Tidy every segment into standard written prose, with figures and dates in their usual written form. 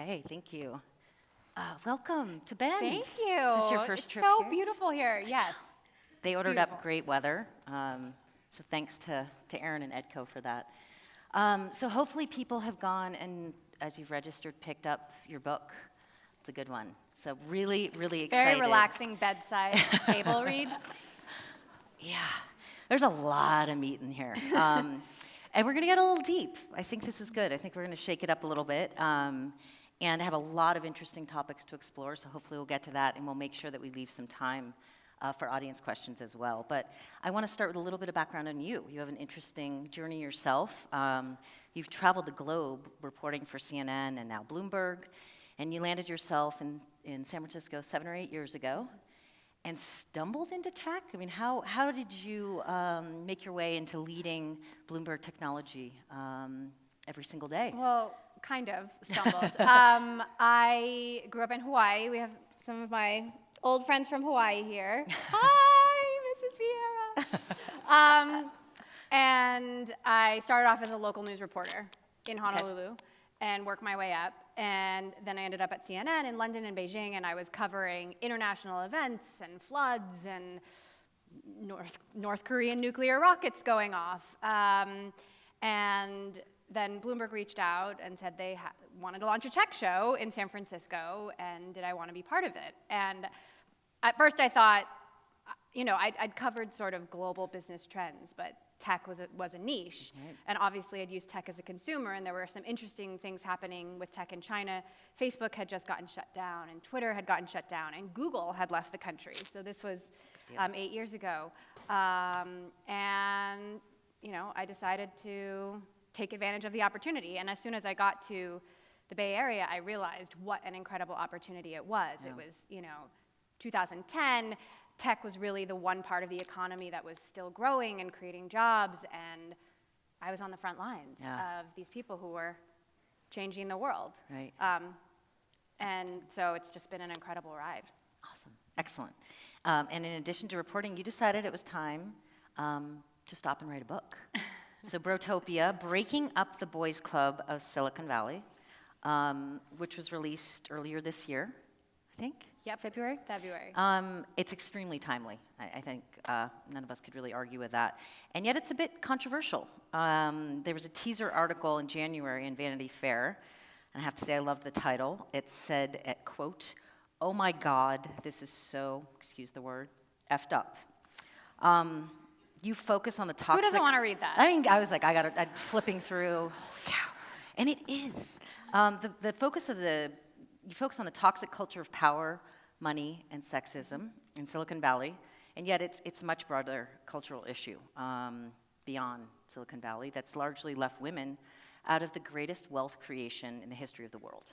Okay, thank you. Welcome to Bend. Thank you. Is this your first trip It's so here? beautiful here, yes. They ordered beautiful. up great weather, so thanks to Aaron and Edco for that. So hopefully people have gone and, as you've registered, picked up your book. It's a good one. So really, really excited. Very relaxing bedside table read. Yeah, there's a lot of meat in here. And we're going to get a little deep. I think this is good. I think we're going to shake it up a little bit and have a lot of interesting topics to explore, so hopefully we'll get to that, and we'll make sure that we leave some time for audience questions as well. But I want to start with a little bit of background on you. You have an interesting journey yourself. You've traveled the globe reporting for CNN and now Bloomberg, and you landed yourself in San Francisco 7 or 8 years ago and stumbled into tech. I mean, how did you make your way into leading Bloomberg Technology every single day? Well, kind of stumbled. I grew up in Hawaii. We have some of my old friends from Hawaii here. Hi, Mrs. Vieira. And I started off as a local news reporter in Honolulu and worked my way up. And then I ended up at CNN in London and Beijing, and I was covering international events and floods and North Korean nuclear rockets going off. And then Bloomberg reached out and said they wanted to launch a tech show in San Francisco, and did I want to be part of it? And at first I thought, you know, I'd covered sort of global business trends, but tech was a niche. Right. And obviously I'd used tech as a consumer, and there were some interesting things happening with tech in China. Facebook had just gotten shut down, and Twitter had gotten shut down, and Google had left the country. So this was 8 years ago. And, you know, I decided to take advantage of the opportunity. And as soon as I got to the Bay Area, I realized what an incredible opportunity it was. Yeah. It was, you know, 2010, tech was really the one part of the economy that was still growing and creating jobs, and I was on the front lines of these people who were changing the world. Right. And so it's just been an incredible ride. Awesome, excellent. And in addition to reporting, you decided it was time to stop and write a book. So Brotopia, Breaking Up the Boys Club of Silicon Valley, which was released earlier this year, I think? Yep. February? February. It's extremely timely. I think none of us could really argue with that. And yet it's a bit controversial. There was a teaser article in January in Vanity Fair, and I have to say I love the title. It said, at quote, "Oh my God, this is so," excuse the word, effed up. You focus on the toxic... Who doesn't want to read that? I mean, I was like, I'm flipping through, holy cow. And it is. The focus of you focus on the toxic culture of power, money, and sexism in Silicon Valley, and yet it's a much broader cultural issue beyond Silicon Valley that's largely left women out of the greatest wealth creation in the history of the world.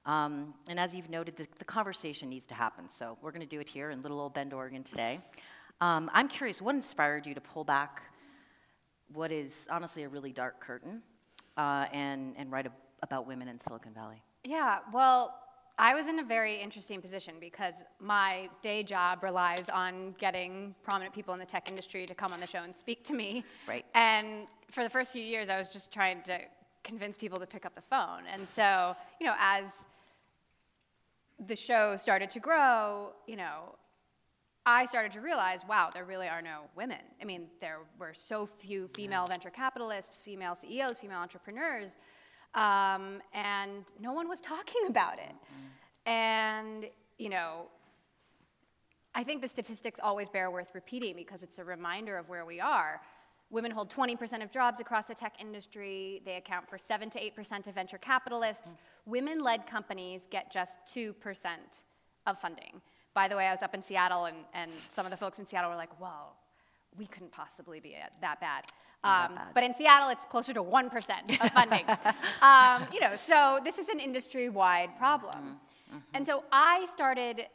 And as you've noted, the conversation needs to happen, so we're going to do it here in little old Bend, Oregon today. I'm curious, what inspired you to pull back what is honestly a really dark curtain and write about women in Silicon Valley? Yeah, well, I was in a very interesting position because my day job relies on getting prominent people in the tech industry to come on the show and speak to me. Right. And for the first few years, I was just trying to convince people to pick up the phone. And so, you know, as the show started to grow, you know, I started to realize, wow, there really are no women. I mean, there were so few female venture capitalists, female CEOs, female entrepreneurs, and no one was talking about it. And, you know, I think the statistics always bear worth repeating because it's a reminder of where we are. Women hold 20% of jobs across the tech industry. They account for 7 to 8% of venture capitalists. Women-led companies get just 2% of funding. By the way, I was up in Seattle, and some of the folks in Seattle were like, well, we couldn't possibly be that bad. But in Seattle, it's closer to 1% of funding. You know, so this is an industry-wide problem. And so I started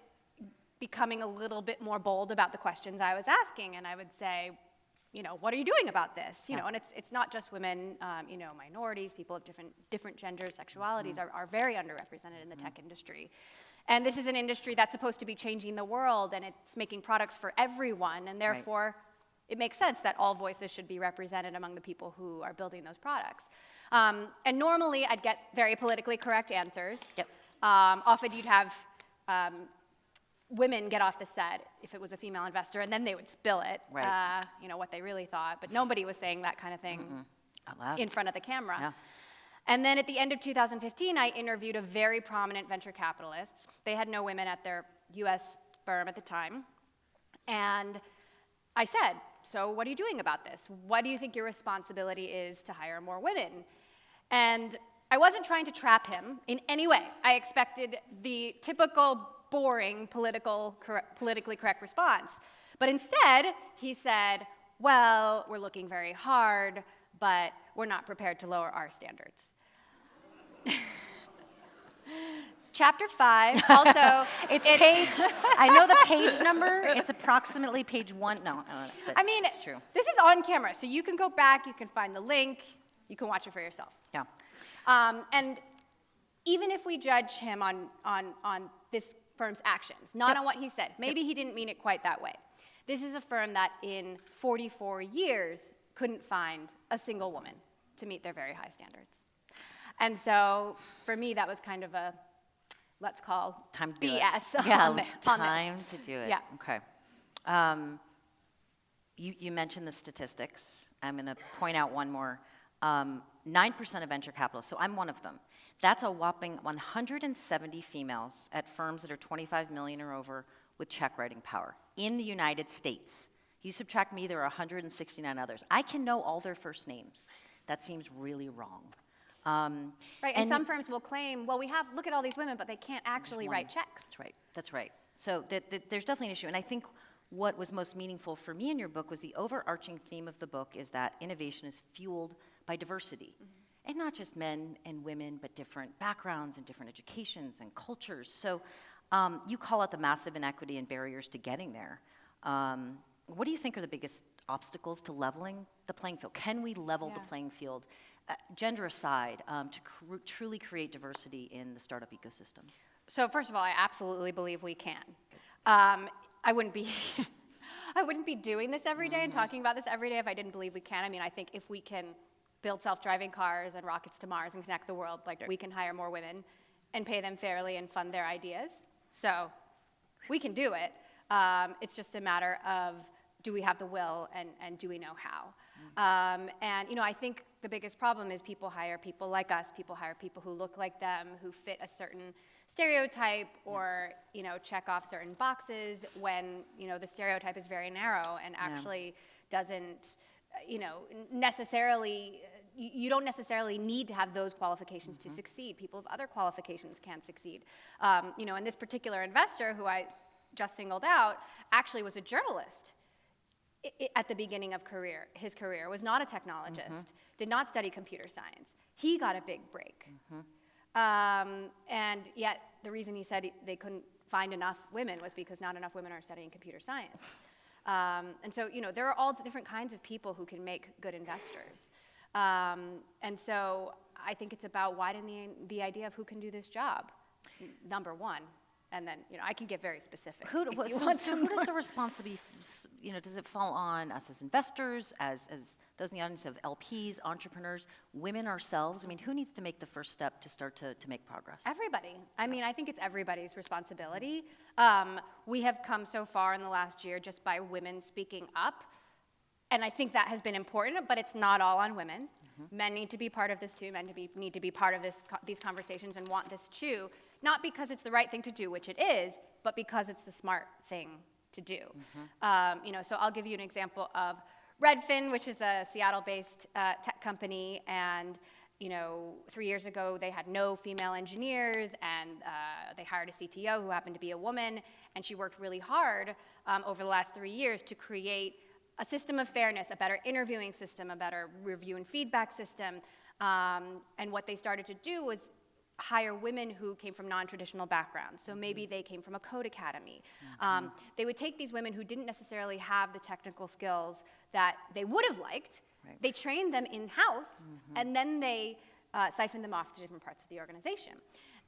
becoming a little bit more bold about the questions I was asking, and I would say, you know, what are you doing about this? You know, and it's not just women, you know, minorities, people of different genders, sexualities are very underrepresented in the tech industry. And this is an industry that's supposed to be changing the world, and it's making products for everyone, and therefore it makes sense that all voices should be represented among the people who are building those products. And normally I'd get very politically correct answers. Yep. Often you'd have women get off the set if it was a female investor, and then they would spill it, Right. what they really thought. But nobody was saying that kind of thing Out loud. in front of the camera. Yeah. And then at the end of 2015, I interviewed a very prominent venture capitalist. They had no women at their US firm at the time. And I said, so what are you doing about this? What do you think your responsibility is to hire more women? And I wasn't trying to trap him in any way. I expected the typical boring politically correct response. But instead, he said, well, we're looking very hard, but we're not prepared to lower our standards. Chapter 5, also, it's page, I know the page number, it's approximately page 1, no, but I mean, it's true. This is on camera, so you can go back, you can find the link, you can watch it for yourself. Yeah. And even if we judge him on this firm's actions, not on what he said, maybe he didn't mean it quite that way. This is a firm that in 44 years couldn't find a single woman to meet their very high standards. And so for me, that was kind of a, let's call Time to do BS it. Yeah, on this. time to do it. Yeah. Okay. You mentioned the statistics. I'm going to point out one more. 9% of venture capitalists, so I'm one of them. That's a whopping 170 females at firms that are 25 million or over with check writing power in the United States. You subtract me, there are 169 others. I can know all their first names. That seems really wrong. Right, and some firms will claim, well, look at all these women, but they can't actually write checks. That's right. So there's definitely an issue. And I think what was most meaningful for me in your book was the overarching theme of the book is that innovation is fueled by diversity. And not just men and women, but different backgrounds and different educations and cultures. So you call out the massive inequity and barriers to getting there. What do you think are the biggest obstacles to leveling the playing field? Can we level the playing field, gender aside, to truly create diversity in the startup ecosystem? So first of all, I absolutely believe we can. I wouldn't be doing this every day and talking about this every day if I didn't believe we can. I mean, I think if we can build self-driving cars and rockets to Mars and connect the world, like we can hire more women and pay them fairly and fund their ideas. So we can do it. It's just a matter of, do we have the will and do we know how? And I think the biggest problem is people hire people like us, people hire people who look like them, who fit a certain stereotype or, check off certain boxes when, the stereotype is very narrow and actually doesn't, necessarily, you don't necessarily need to have those qualifications to succeed. People of other qualifications can succeed. And this particular investor who I just singled out actually was a journalist at the beginning of his career, was not a technologist, did not study computer science. He got a big break. And yet the reason he said they couldn't find enough women was because not enough women are studying computer science. And so, there are all different kinds of people who can make good investors. And so I think it's about widening the idea of who can do this job, number one. And then, I can get very specific. Who does the responsibility, does it fall on us as investors, as those in the audience of LPs, entrepreneurs, women ourselves? I mean, who needs to make the first step to start to make progress? Everybody. I mean, I think it's everybody's responsibility. We have come so far in the last year just by women speaking up. And I think that has been important, but it's not all on women. Men need to be part of this too. Men need to be part of these conversations and want this too. Not because it's the right thing to do, which it is, but because it's the smart thing to do. So I'll give you an example of Redfin, which is a Seattle-based tech company, and 3 years ago they had no female engineers, and they hired a CTO who happened to be a woman, and she worked really hard over the last 3 years to create a system of fairness, a better interviewing system, a better review and feedback system, and what they started to do was hire women who came from non-traditional backgrounds. So maybe they came from a code academy. They would take these women who didn't necessarily have the technical skills that they would have liked. Right. They trained them in-house, and then they siphoned them off to different parts of the organization.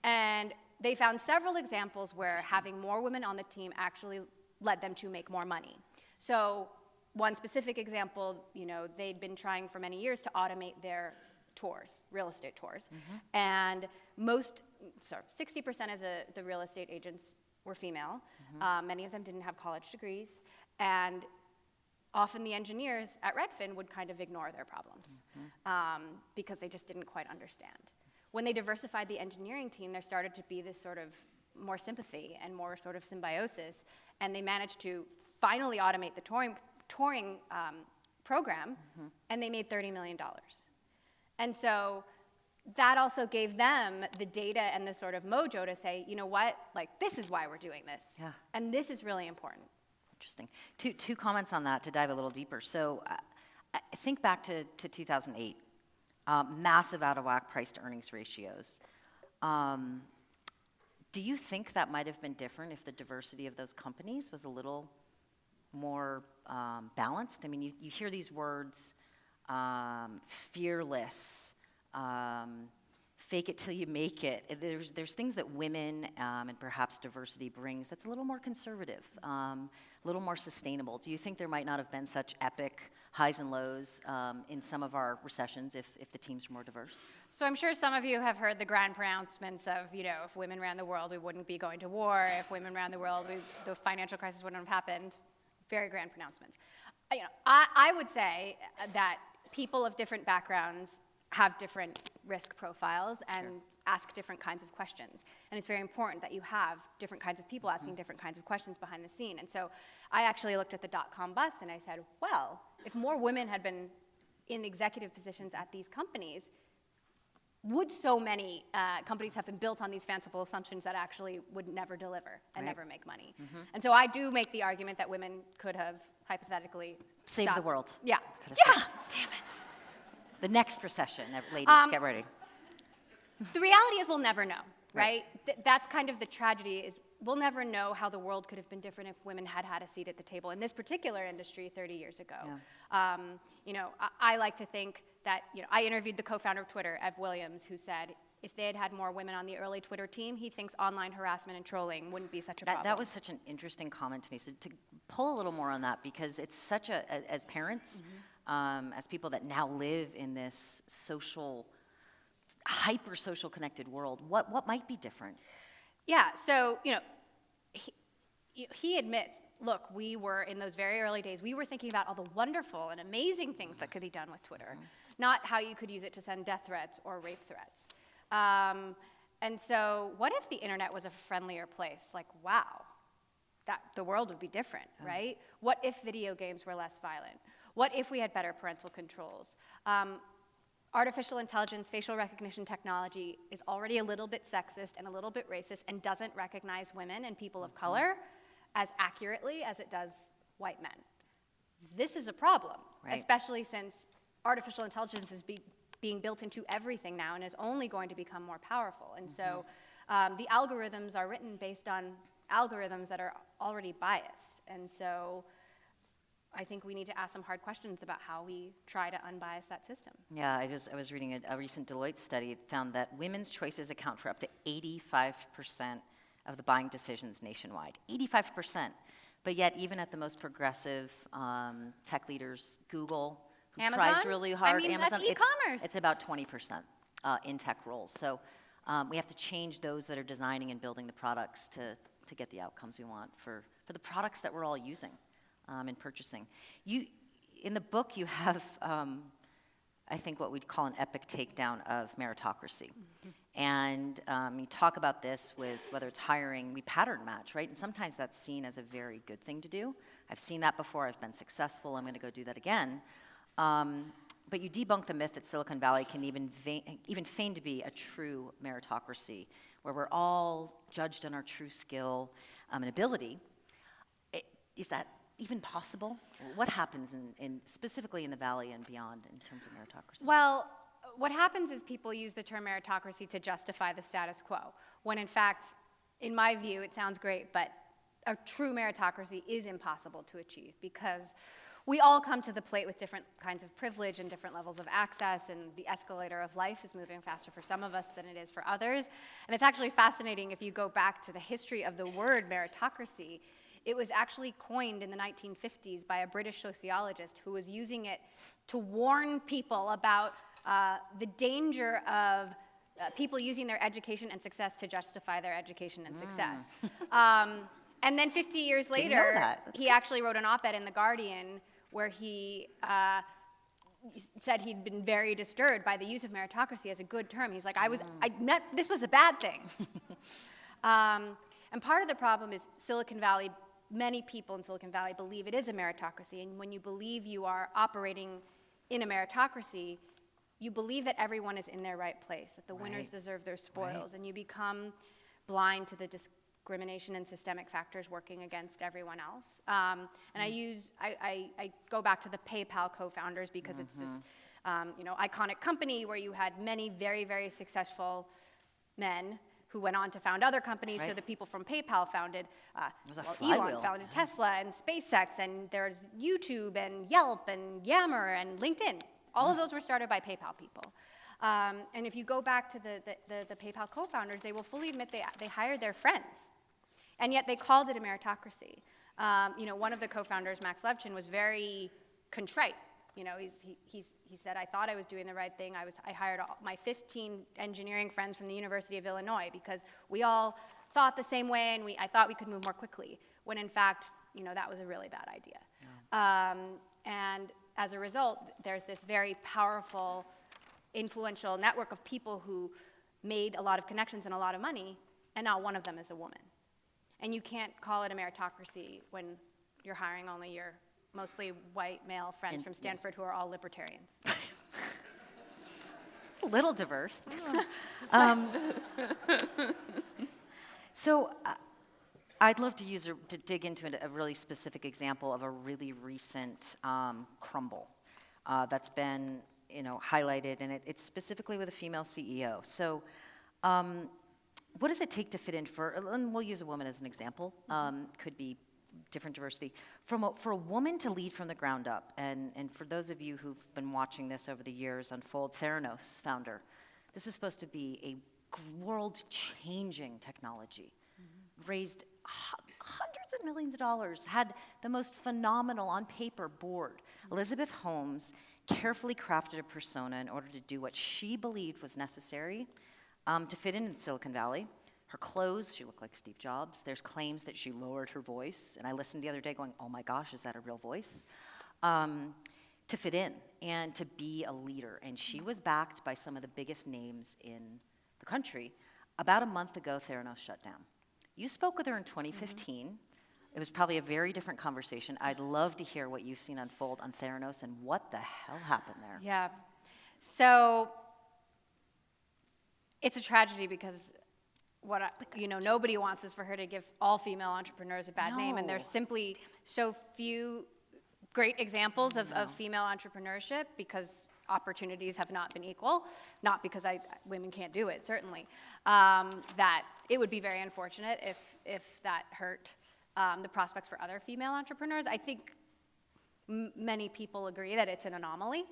And they found several examples where having more women on the team actually led them to make more money. So one specific example, they'd been trying for many years to automate their tours, real estate tours. And 60% of the real estate agents were female. Many of them didn't have college degrees. And often the engineers at Redfin would kind of ignore their problems because they just didn't quite understand. When they diversified the engineering team, there started to be this sort of more sympathy and more sort of symbiosis, and they managed to finally automate the touring program, and they made $30 million. And so that also gave them the data and the sort of mojo to say, you know what, like this is why we're doing this, and this is really important. Interesting. Two comments on that to dive a little deeper. So think back to 2008, massive out of whack price to earnings ratios. Do you think that might have been different if the diversity of those companies was a little more balanced? I mean, you hear these words, fearless, fake it till you make it. There's things that women and perhaps diversity brings that's a little more conservative, a little more sustainable. Do you think there might not have been such epic highs and lows in some of our recessions if the teams were more diverse? So I'm sure some of you have heard the grand pronouncements of, you know, if women ran the world, we wouldn't be going to war. If women ran the world, the financial crisis wouldn't have happened. Very grand pronouncements. You know, I would say that people of different backgrounds have different risk profiles and ask different kinds of questions. And it's very important that you have different kinds of people asking different kinds of questions behind the scene. And so I actually looked at the dot-com bust and I said, well, if more women had been in executive positions at these companies, would so many companies have been built on these fanciful assumptions that actually would never deliver and never make money? And so I do make the argument that women could have hypothetically saved the world. Yeah. Damn it. The next recession, ladies, get ready. The reality is we'll never know, right? That's kind of the tragedy is we'll never know how the world could have been different if women had had a seat at the table in this particular industry 30 years ago. You know, I like to think that, you know, I interviewed the co-founder of Twitter, Ev Williams, who said if they had had more women on the early Twitter team, he thinks online harassment and trolling wouldn't be such a problem. That was such an interesting comment to me. So to pull a little more on that, because it's such as parents, as people that now live in this social, hyper-social connected world, what might be different? Yeah, so, you know, he admits, look, we were, in those very early days, we were thinking about all the wonderful and amazing things that could be done with Twitter, not how you could use it to send death threats or rape threats. And so what if the internet was a friendlier place? Like, wow, that the world would be different, right? What if video games were less violent? What if we had better parental controls? Artificial intelligence, facial recognition technology is already a little bit sexist and a little bit racist and doesn't recognize women and people of color as accurately as it does white men. This is a problem, especially since artificial intelligence is being built into everything now and is only going to become more powerful. And so the algorithms are written based on algorithms that are already biased. And so I think we need to ask some hard questions about how we try to unbias that system. Yeah, I was reading a recent Deloitte study. It found that women's choices account for up to 85% of the buying decisions nationwide. 85%. But yet, even at the most progressive tech leaders, Google, who Amazon? tries really hard, I mean, Amazon, that's e-commerce. it's about 20% in tech roles. So we have to change those that are designing and building the products to get the outcomes we want for the products that we're all using. In purchasing. In the book, you have, I think, what we'd call an epic takedown of meritocracy. And you talk about this with whether it's hiring, we pattern match, right? And sometimes that's seen as a very good thing to do. I've seen that before. I've been successful. I'm going to go do that again. But you debunk the myth that Silicon Valley can even feign to be a true meritocracy, where we're all judged on our true skill and ability. Is that even possible? What happens specifically in the Valley and beyond in terms of meritocracy? Well, what happens is people use the term meritocracy to justify the status quo, when in fact, in my view, it sounds great, but a true meritocracy is impossible to achieve because we all come to the plate with different kinds of privilege and different levels of access, and the escalator of life is moving faster for some of us than it is for others. And it's actually fascinating if you go back to the history of the word meritocracy. It was actually coined in the 1950s by a British sociologist who was using it to warn people about the danger of people using their education and success to justify their education and success. And then 50 years later, he actually wrote an op-ed in The Guardian where he said he'd been very disturbed by the use of meritocracy as a good term. He's like, this was a bad thing. And part of the problem is Silicon Valley, many people in Silicon Valley believe it is a meritocracy. And when you believe you are operating in a meritocracy, you believe that everyone is in their right place, that the winners deserve their spoils, and you become blind to the discrimination and systemic factors working against everyone else. And I go back to the PayPal co-founders because it's this iconic company where you had many very, very successful men who went on to found other companies. So the people from PayPal founded, Elon founded Tesla and SpaceX, and there's YouTube and Yelp and Yammer and LinkedIn. All of those were started by PayPal people. And if you go back to the PayPal co-founders, they will fully admit they hired their friends. And yet they called it a meritocracy. One of the co-founders, Max Levchin, was very contrite. He said, I thought I was doing the right thing. I hired my 15 engineering friends from the University of Illinois because we all thought the same way and I thought we could move more quickly, when in fact, that was a really bad idea. And as a result, there's this very powerful, influential network of people who made a lot of connections and a lot of money, and not one of them is a woman. And you can't call it a meritocracy when you're hiring only your mostly white male friends from Stanford who are all libertarians. A little diverse. So I'd love to dig into a really specific example of a really recent crumble that's been highlighted, and it's specifically with a female CEO. So what does it take to fit in and we'll use a woman as an example, could be different diversity, for a woman to lead from the ground up, and for those of you who've been watching this over the years unfold, Theranos founder, this is supposed to be a world-changing technology, raised hundreds of millions of dollars, had the most phenomenal, on paper, board. Elizabeth Holmes carefully crafted a persona in order to do what she believed was necessary to fit in Silicon Valley. Her clothes, she looked like Steve Jobs. There's claims that she lowered her voice. And I listened the other day going, oh my gosh, is that a real voice? To fit in and to be a leader. And she was backed by some of the biggest names in the country. About a month ago, Theranos shut down. You spoke with her in 2015. It was probably a very different conversation. I'd love to hear what you've seen unfold on Theranos and what the hell happened there. Yeah. So it's a tragedy because nobody wants is for her to give all female entrepreneurs a bad name, and there's simply so few great examples of female entrepreneurship because opportunities have not been equal, not because women can't do it, certainly, that it would be very unfortunate if that hurt the prospects for other female entrepreneurs. I think many people agree that it's an anomaly.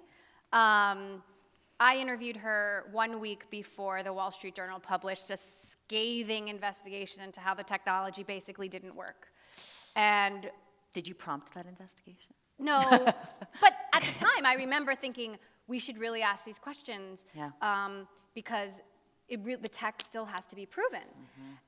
I interviewed her 1 week before the Wall Street Journal published a scathing investigation into how the technology basically didn't work. And did you prompt that investigation? No, but at the time I remember thinking we should really ask these questions because the tech still has to be proven.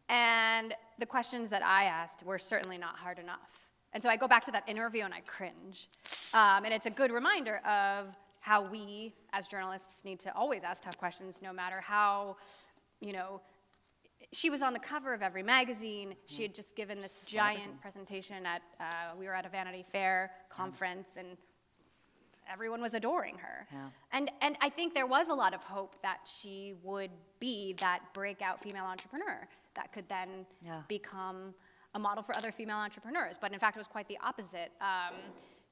And the questions that I asked were certainly not hard enough. And so I go back to that interview and I cringe. And it's a good reminder of how we, as journalists, need to always ask tough questions, no matter how, she was on the cover of every magazine. She had just given this giant presentation we were at a Vanity Fair conference, and everyone was adoring her. And I think there was a lot of hope that she would be that breakout female entrepreneur that could then become a model for other female entrepreneurs. But in fact, it was quite the opposite.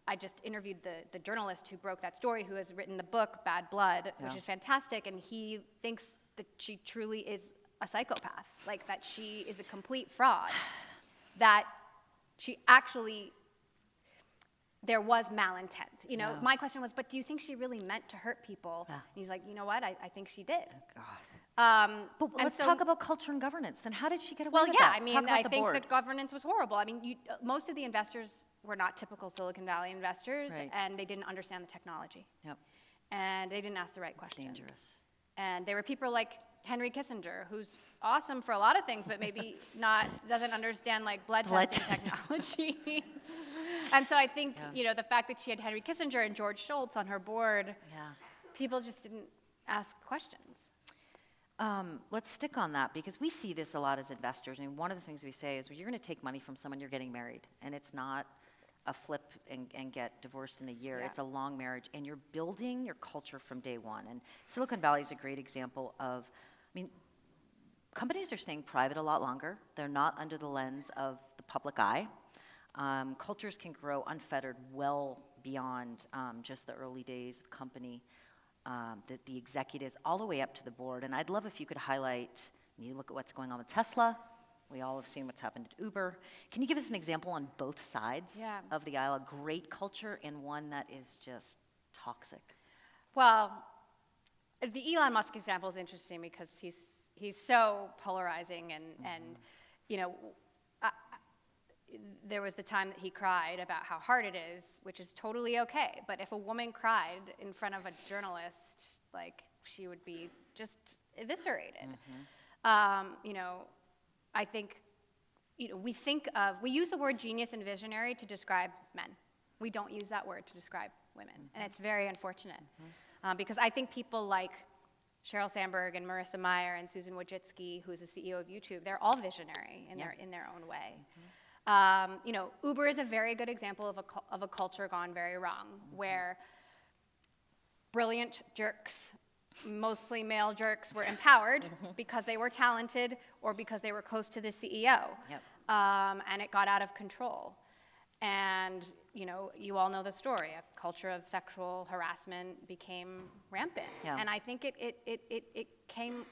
I just interviewed the journalist who broke that story, who has written the book Bad Blood, which is fantastic, and he thinks that she truly is a psychopath, like that she is a complete fraud, that she actually, there was malintent. My question was, but do you think she really meant to hurt people? And he's like, you know what, I think she did. Oh, God. But let's talk about culture and governance. Then how did she get away with that? I think the governance was horrible. Most of the investors were not typical Silicon Valley investors, and they didn't understand the technology. and they didn't ask the right questions. Dangerous. And there were people like Henry Kissinger, who's awesome for a lot of things, but maybe doesn't understand like blood testing technology. And so I think, the fact that she had Henry Kissinger and George Shultz on her board, people just didn't ask questions. Let's stick on that because we see this a lot as investors. I mean, one of the things we say is, well, you're going to take money from someone, you're getting married, and it's not a flip and get divorced in a year. It's a long marriage, and you're building your culture from day one. And Silicon Valley is a great example of, companies are staying private a lot longer. They're not under the lens of the public eye. Cultures can grow unfettered well beyond just the early days of the company, the executives, all the way up to the board. And I'd love if you could highlight, you look at what's going on with Tesla. We all have seen what's happened at Uber. Can you give us an example on both sides of the aisle, a great culture and one that is just toxic? Well, the Elon Musk example is interesting because he's so polarizing and there was the time that he cried about how hard it is, which is totally okay. But if a woman cried in front of a journalist, like, she would be just eviscerated. I think, we use the word genius and visionary to describe men. We don't use that word to describe women, and it's very unfortunate. Because I think people like Sheryl Sandberg and Marissa Mayer and Susan Wojcicki, who's the CEO of YouTube, they're all visionary in their own way. Uber is a very good example of a culture gone very wrong, where brilliant jerks, mostly male jerks, were empowered because they were talented or because they were close to the CEO. And it got out of control. And, you all know the story. A culture of sexual harassment became rampant. And I think it came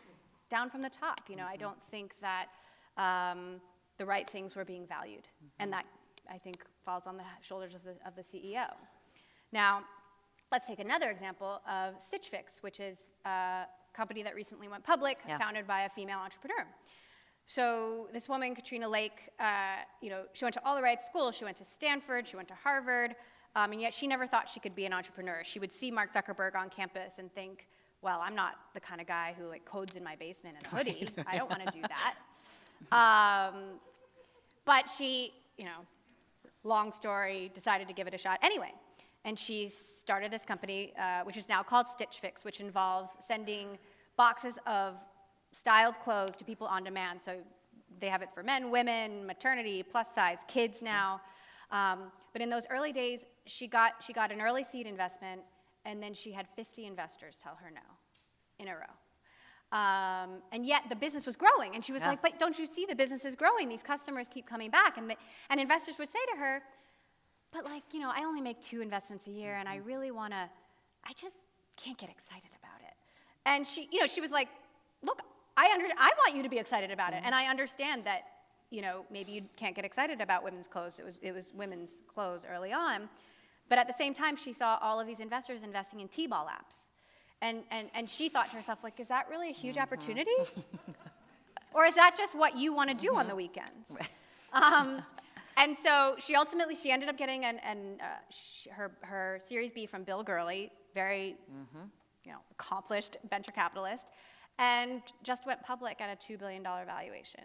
down from the top. I don't think that the right things were being valued. And that, I think, falls on the shoulders of the CEO. Now, let's take another example of Stitch Fix, which is a company that recently went public, founded by a female entrepreneur. So this woman, Katrina Lake, she went to all the right schools. She went to Stanford, she went to Harvard, and yet she never thought she could be an entrepreneur. She would see Mark Zuckerberg on campus and think, well, I'm not the kind of guy who codes in my basement in a hoodie. I don't want to do that. But she, long story, decided to give it a shot anyway. And she started this company, which is now called Stitch Fix, which involves sending boxes of styled clothes to people on demand. So they have it for men, women, maternity, plus size, kids now. But in those early days, she got an early seed investment, and then she had 50 investors tell her no in a row. And yet the business was growing, and she was like, but don't you see the business is growing? These customers keep coming back. And investors would say to her, but I only make 2 investments a year, and I really I just can't get excited about it. And she was like, look, I want you to be excited about it, and I understand that, maybe you can't get excited about women's clothes. It was women's clothes early on, but at the same time, she saw all of these investors investing in T-ball apps, and she thought to herself, like, is that really a huge opportunity, or is that just what you want to do on the weekends? And so she ended up getting her Series B from Bill Gurley, very accomplished venture capitalist, and just went public at a $2 billion valuation.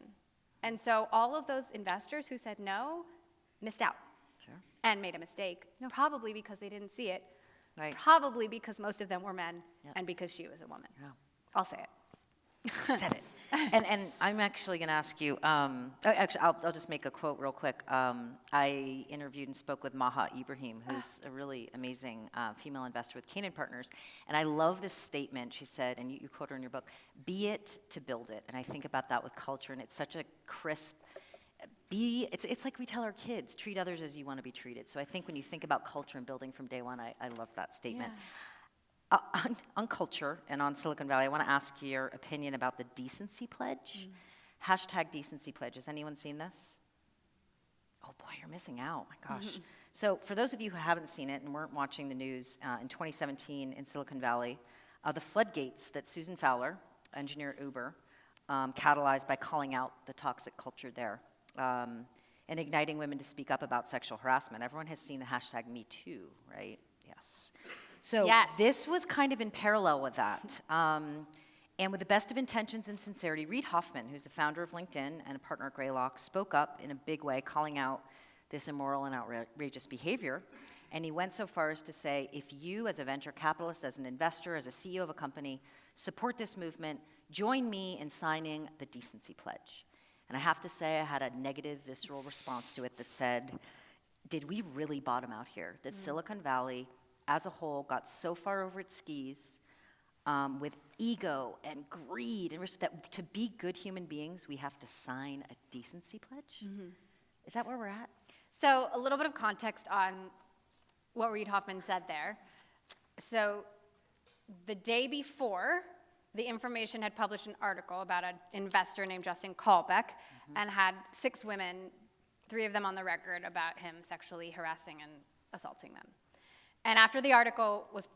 And so all of those investors who said no missed out and made a mistake, probably because they didn't see it, probably because most of them were men, and because she was a woman. I'll say it. You said it. And I'm actually going to ask you, I'll just make a quote real quick. I interviewed and spoke with Maha Ibrahim, who's a really amazing female investor with Canaan Partners. And I love this statement. She said, and you quote her in your book, be it to build it. And I think about that with culture, and it's such a crisp, it's like we tell our kids, treat others as you want to be treated. So I think when you think about culture and building from day one, I love that statement. On culture and on Silicon Valley, I want to ask your opinion about the Decency Pledge. Hashtag Decency Pledge. Has anyone seen this? Oh boy, you're missing out. My gosh. So for those of you who haven't seen it and weren't watching the news, in 2017 in Silicon Valley, the floodgates that Susan Fowler, engineer at Uber, catalyzed by calling out the toxic culture there and igniting women to speak up about sexual harassment. Everyone has seen the hashtag #MeToo, right? Yes. So Yes. this was kind of in parallel with that. And with the best of intentions and sincerity, Reid Hoffman, who's the founder of LinkedIn and a partner at Greylock, spoke up in a big way, calling out this immoral and outrageous behavior. And he went so far as to say, if you as a venture capitalist, as an investor, as a CEO of a company, support this movement, join me in signing the Decency Pledge. And I have to say, I had a negative, visceral response to it that said, did we really bottom out here? That Silicon Valley, as a whole, got so far over its skis with ego and greed and risk that to be good human beings, we have to sign a Decency Pledge? Is that where we're at? So a little bit of context on what Reid Hoffman said there. So the day before, The Information had published an article about an investor named Justin Kalbeck and had 6 women, 3 of them on the record, about him sexually harassing and assaulting them. And after the article was,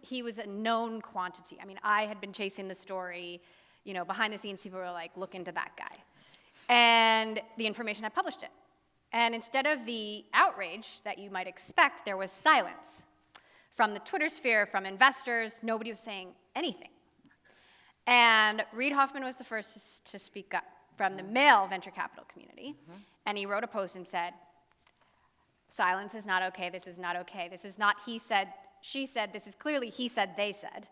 he was a known quantity. I mean, I had been chasing the story, behind the scenes, people were like, look into that guy. And The Information had published it. And instead of the outrage that you might expect, there was silence. From the Twitter sphere, from investors, nobody was saying anything. And Reid Hoffman was the first to speak up from the male venture capital community. And he wrote a post and said, silence is not okay, this is not okay. This is not he said, she said, this is clearly he said, they said.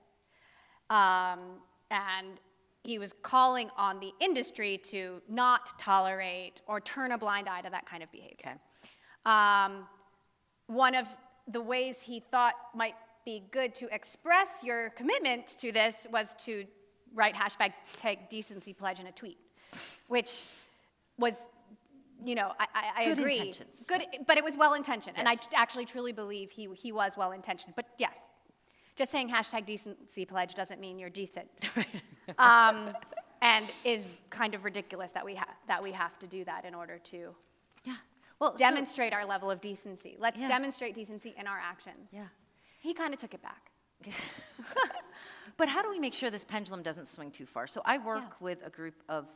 And he was calling on the industry to not tolerate or turn a blind eye to that kind of behavior. Okay. One of the ways he thought might be good to express your commitment to this was to write #take Decency Pledge in a tweet, which was, I Good agree. intentions. Good, but it was well-intentioned, and I Yes. actually truly believe he was well-intentioned. But yes, just saying #Decency Pledge doesn't mean you're decent, and is kind of ridiculous that we have to do that in order to Well, demonstrate our level of decency. Let's Yeah. demonstrate decency in our actions. Yeah. He kind of took it back. But how do we make sure this pendulum doesn't swing too far? So I work with a group of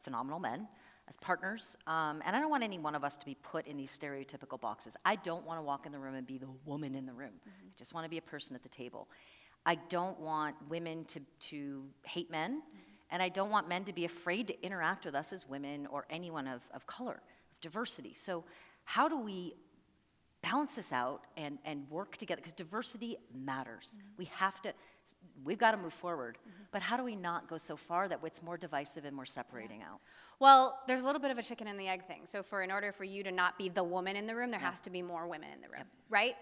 phenomenal men as partners, and I don't want any one of us to be put in these stereotypical boxes. I don't want to walk in the room and be the woman in the room. I just want to be a person at the table. I don't want women to hate men, and I don't want men to be afraid to interact with us as women or anyone of color, of diversity. So how do we balance this out and work together? Because diversity matters. We've got to move forward. But how do we not go so far that it's more divisive and more separating out? Well, there's a little bit of a chicken and the egg thing. So in order for you to not be the woman in the room, there has to be more women in the room, right?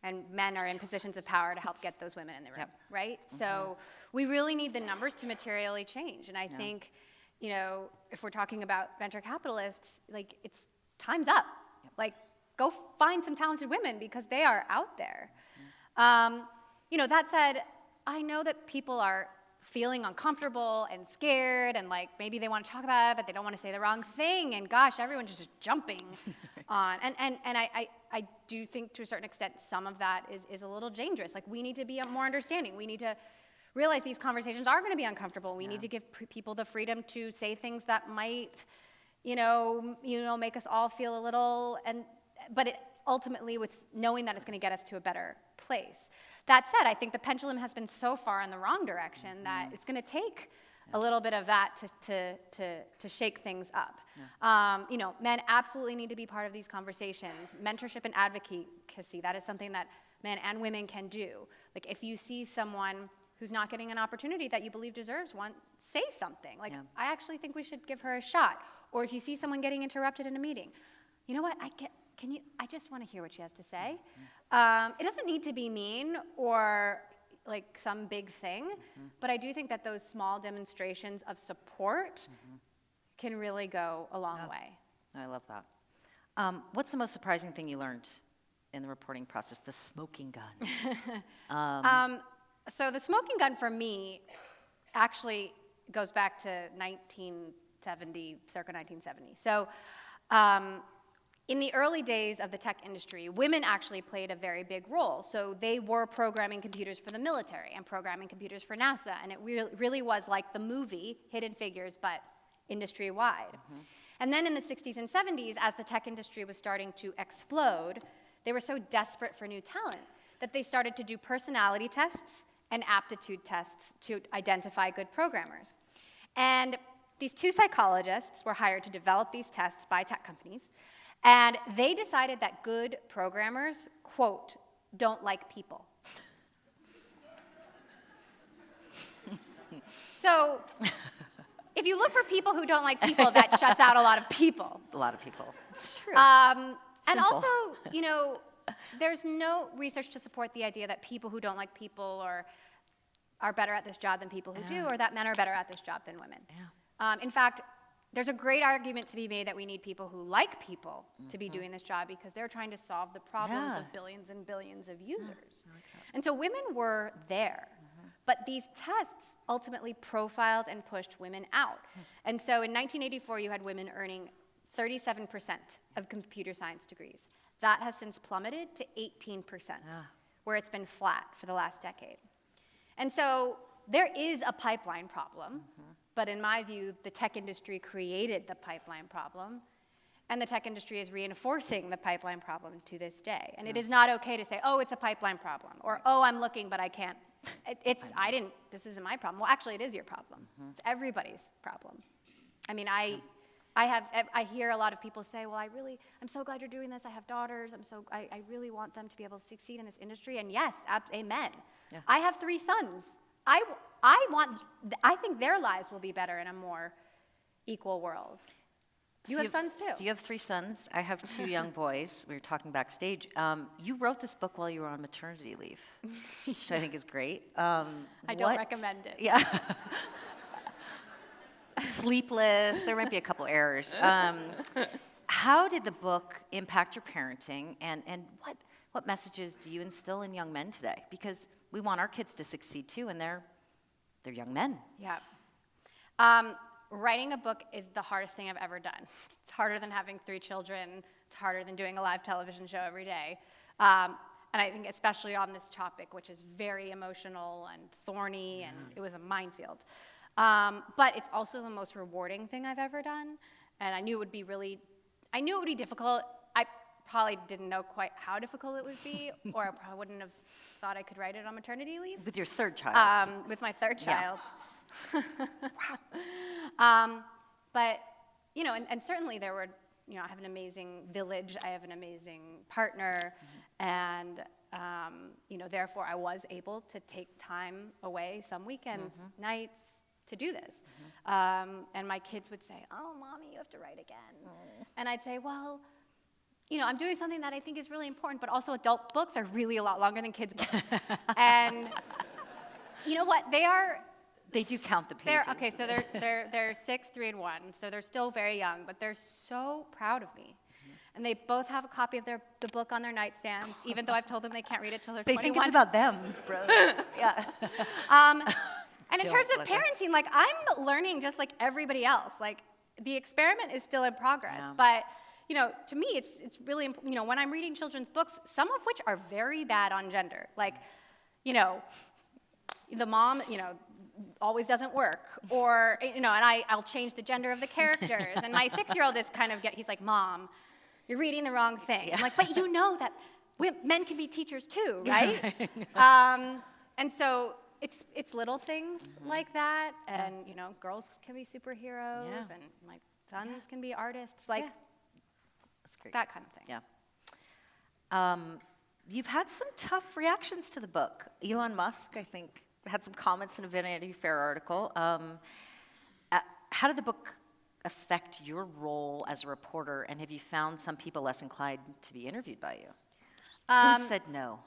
And men are in positions of power to help get those women in the room, right? So we really need the numbers to materially change. And I think, if we're talking about venture capitalists, like it's time's up. Like go find some talented women because they are out there. That said, I know that people are feeling uncomfortable and scared and like maybe they want to talk about it, but they don't want to say the wrong thing. And gosh, everyone's just jumping on. And I do think to a certain extent some of that is a little dangerous. Like we need to be more understanding. We need to realize these conversations are going to be uncomfortable. We need to give people the freedom to say things that might, make us all feel a little, but ultimately with knowing that it's going to get us to a better place. That said, I think the pendulum has been so far in the wrong direction that it's going to take a little bit of that to shake things up. Men absolutely need to be part of these conversations. Mentorship and advocacy, that is something that men and women can do. Like if you see someone who's not getting an opportunity that you believe deserves one, say something. Like, I actually think we should give her a shot. Or if you see someone getting interrupted in a meeting, you know what, I just want to hear what she has to say. It doesn't need to be mean or like some big thing, but I do think that those small demonstrations of support can really go a long way. I love that. What's the most surprising thing you learned in the reporting process? The smoking gun. So the smoking gun for me actually goes back to 1970, circa 1970. So in the early days of the tech industry, women actually played a very big role. So they were programming computers for the military and programming computers for NASA. And it really was like the movie Hidden Figures, but industry-wide. And then in the 60s and 70s, as the tech industry was starting to explode, they were so desperate for new talent that they started to do personality tests and aptitude tests to identify good programmers. And these two psychologists were hired to develop these tests by tech companies, and they decided that good programmers, quote, don't like people. So if you look for people who don't like people, that shuts out a lot of people. A lot of people. It's true. And Simple. also, you know, there's no research to support the idea that people who don't like people are better at this job than people who do, or that men are better at this job than women. Yeah. In fact, there's a great argument to be made that we need people who like people to be doing this job because they're trying to solve the problems of billions and billions of users. And so women were there. But these tests ultimately profiled and pushed women out. And so in 1984, you had women earning 37% of computer science degrees. That has since plummeted to 18%, where it's been flat for the last decade. And so there is a pipeline problem, but in my view, the tech industry created the pipeline problem, and the tech industry is reinforcing the pipeline problem to this day. And it is not okay to say, oh, it's a pipeline problem, or oh, I'm looking, but I can't. This isn't my problem. Well, actually, it is your problem. It's everybody's problem. I mean, I hear a lot of people say, well, I'm so glad you're doing this. I have daughters. I really want them to be able to succeed in this industry. And yes, amen. Yeah. I have 3 sons. I think their lives will be better in a more equal world. You have sons too. So you have 3 sons. I have 2 young boys. We were talking backstage. You wrote this book while you were on maternity leave, which I think is great. I don't recommend it. Yeah. Sleepless. There might be a couple errors. How did the book impact your parenting, and what messages do you instill in young men today? Because we want our kids to succeed too, and they're young men. Yeah. Writing a book is the hardest thing I've ever done. It's harder than having 3 children. It's harder than doing a live television show every day. And I think especially on this topic, which is very emotional and thorny, and it was a minefield. But it's also the most rewarding thing I've ever done. And I knew it would be difficult. I probably didn't know quite how difficult it would be, or I probably wouldn't have thought I could write it on maternity leave. With your 3rd child. With my 3rd child. But, you know, and certainly there were, you know, I have an amazing village, I have an amazing partner, and, you know, therefore I was able to take time away some weekends, nights, to do this. And my kids would say, oh, Mommy, you have to write again. And I'd say, well, you know, I'm doing something that I think is really important, but also adult books are really a lot longer than kids' books. And you know what, They do count the pages. Okay, so they're 6, 3, and 1, so they're still very young, but they're so proud of me. And they both have a copy of the book on their nightstands, even though I've told them they can't read it till they're 21. They think it's about them, bros. Yeah. And in terms of parenting, like, I'm learning just like everybody else. Like, the experiment is still in progress, but, you know, to me, it's really, you know, when I'm reading children's books, some of which are very bad on gender, like, you know, the mom, you know, always doesn't work, or, you know, and I'll change the gender of the characters, and my 6-year-old is he's like, Mom, you're reading the wrong thing. I'm like, but you know that men can be teachers too, right? And so it's little things like that, and, you know, girls can be superheroes, and my sons can be artists, like, that's great. That kind of thing. Yeah. You've had some tough reactions to the book. Elon Musk, I think, had some comments in a Vanity Fair article. How did the book affect your role as a reporter, and have you found some people less inclined to be interviewed by you? Who said no?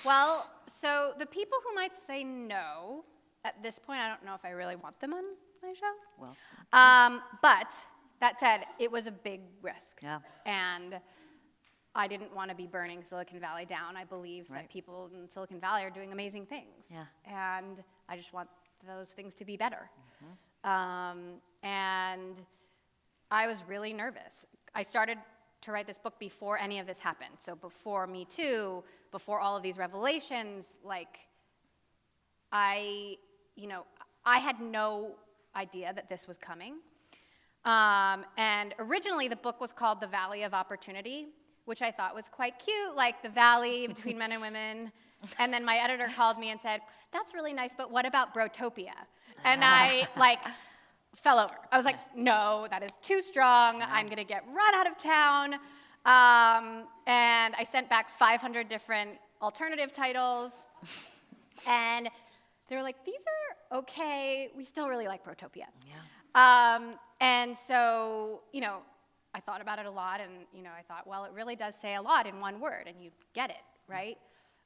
Well, so the people who might say no, at this point, I don't know if I really want them on my show. Well. But that said, it was a big risk. Yeah. And I didn't want to be burning Silicon Valley down. I believe that people in Silicon Valley are doing amazing things. Yeah. And I just want those things to be better. And I was really nervous. I started to write this book before any of this happened. So before Me Too, before all of these revelations, like, I had no idea that this was coming. And originally the book was called The Valley of Opportunity, which I thought was quite cute, like the valley between men and women. And then my editor called me and said, that's really nice, but what about Brotopia? And I fell over. I was like, no, that is too strong. I'm gonna get run out of town. And I sent back 500 different alternative titles. And they were like, these are okay. We still really like Brotopia. Yeah. And so, I thought about it a lot, and I thought, well, it really does say a lot in one word, and you get it, right?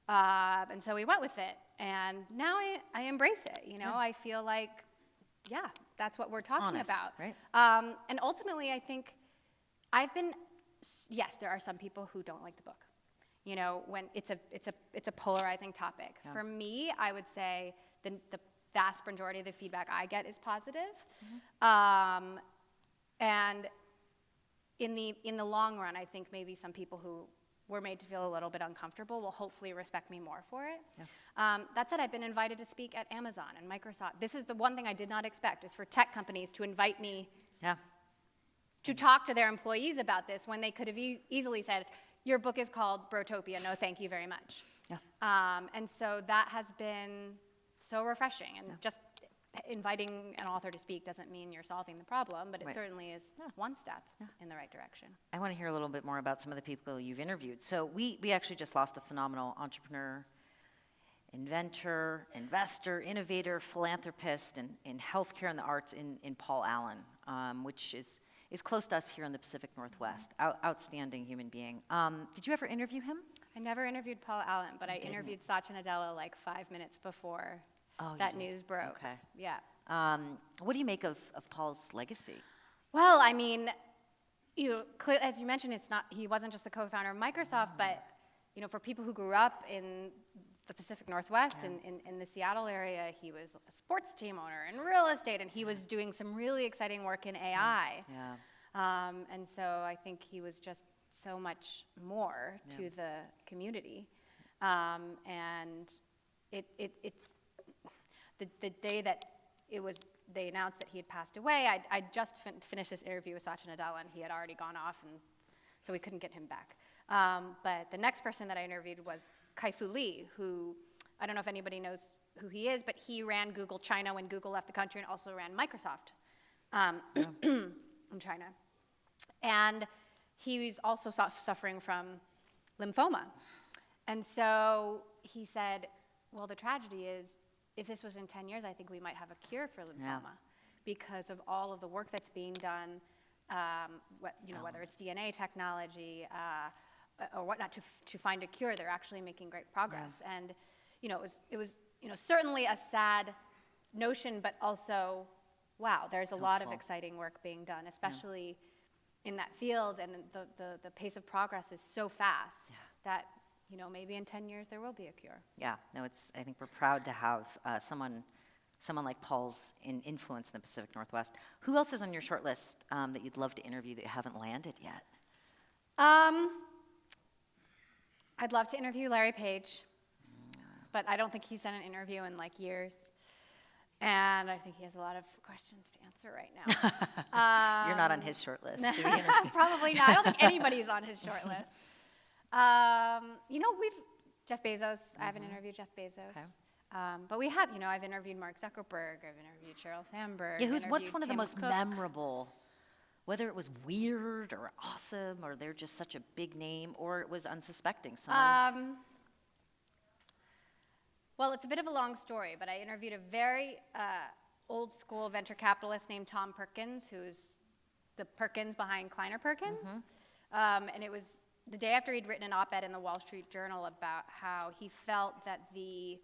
And so we went with it, and now I embrace it. I feel like, yeah, that's what we're talking honest, about. Right? And ultimately, I think yes, there are some people who don't like the book. When it's a polarizing topic. Yeah. For me, I would say the vast majority of the feedback I get is positive. And in the long run, I think maybe some people who were made to feel a little bit uncomfortable will hopefully respect me more for it. Yeah. That said, I've been invited to speak at Amazon and Microsoft. This is the one thing I did not expect, is for tech companies to invite me to talk to their employees about this, when they could have easily said, your book is called Brotopia, no thank you very much. Yeah. And so that has been so refreshing, and just inviting an author to speak doesn't mean you're solving the problem, but it certainly is one step in the right direction. I want to hear a little bit more about some of the people you've interviewed. So we actually just lost a phenomenal entrepreneur, inventor, investor, innovator, philanthropist in healthcare and the arts in Paul Allen, which is close to us here in the Pacific Northwest. Outstanding human being. Did you ever interview him? I never interviewed Paul Allen, but I interviewed Satya Nadella like 5 minutes before that news broke. Okay. Yeah. What do you make of Paul's legacy? Well, I mean, as you mentioned, he wasn't just the co-founder of Microsoft, but for people who grew up in the Pacific Northwest, in the Seattle area, he was a sports team owner in real estate, and he was doing some really exciting work in AI. Yeah. And so I think he was just so much more to the community. And it's the day that they announced that he had passed away, I just finished this interview with Satya Nadella, and he had already gone off, and so we couldn't get him back. But the next person that I interviewed was Kai-Fu Lee, who, I don't know if anybody knows who he is, but he ran Google China when Google left the country, and also ran Microsoft in China. And he was also suffering from lymphoma. And so he said, well, the tragedy is, if this was in 10 years, I think we might have a cure for lymphoma because of all of the work that's being done, whether it's DNA technology or whatnot, to find a cure. They're actually making great progress. Yeah. And it was certainly a sad notion, but also, wow, there's a lot of exciting work being done, especially in that field, and the pace of progress is so fast that maybe in 10 years there will be a cure. Yeah, no, I think we're proud to have someone like Paul's influence in the Pacific Northwest. Who else is on your short list that you'd love to interview that you haven't landed yet? I'd love to interview Larry Page, but I don't think he's done an interview in like years. And I think he has a lot of questions to answer right now. You're not on his short list. Probably not. I don't think anybody's on his short list. Jeff Bezos. I haven't interviewed Jeff Bezos. Okay. But we have, I've interviewed Mark Zuckerberg. I've interviewed Sheryl Sandberg. Yeah, what's one of the most memorable, whether it was weird or awesome, or they're just such a big name, or it was unsuspecting? Well, it's a bit of a long story, but I interviewed a very old school venture capitalist named Tom Perkins, who's the Perkins behind Kleiner Perkins. Mm-hmm. And it was the day after he'd written an op-ed in the Wall Street Journal about how he felt that the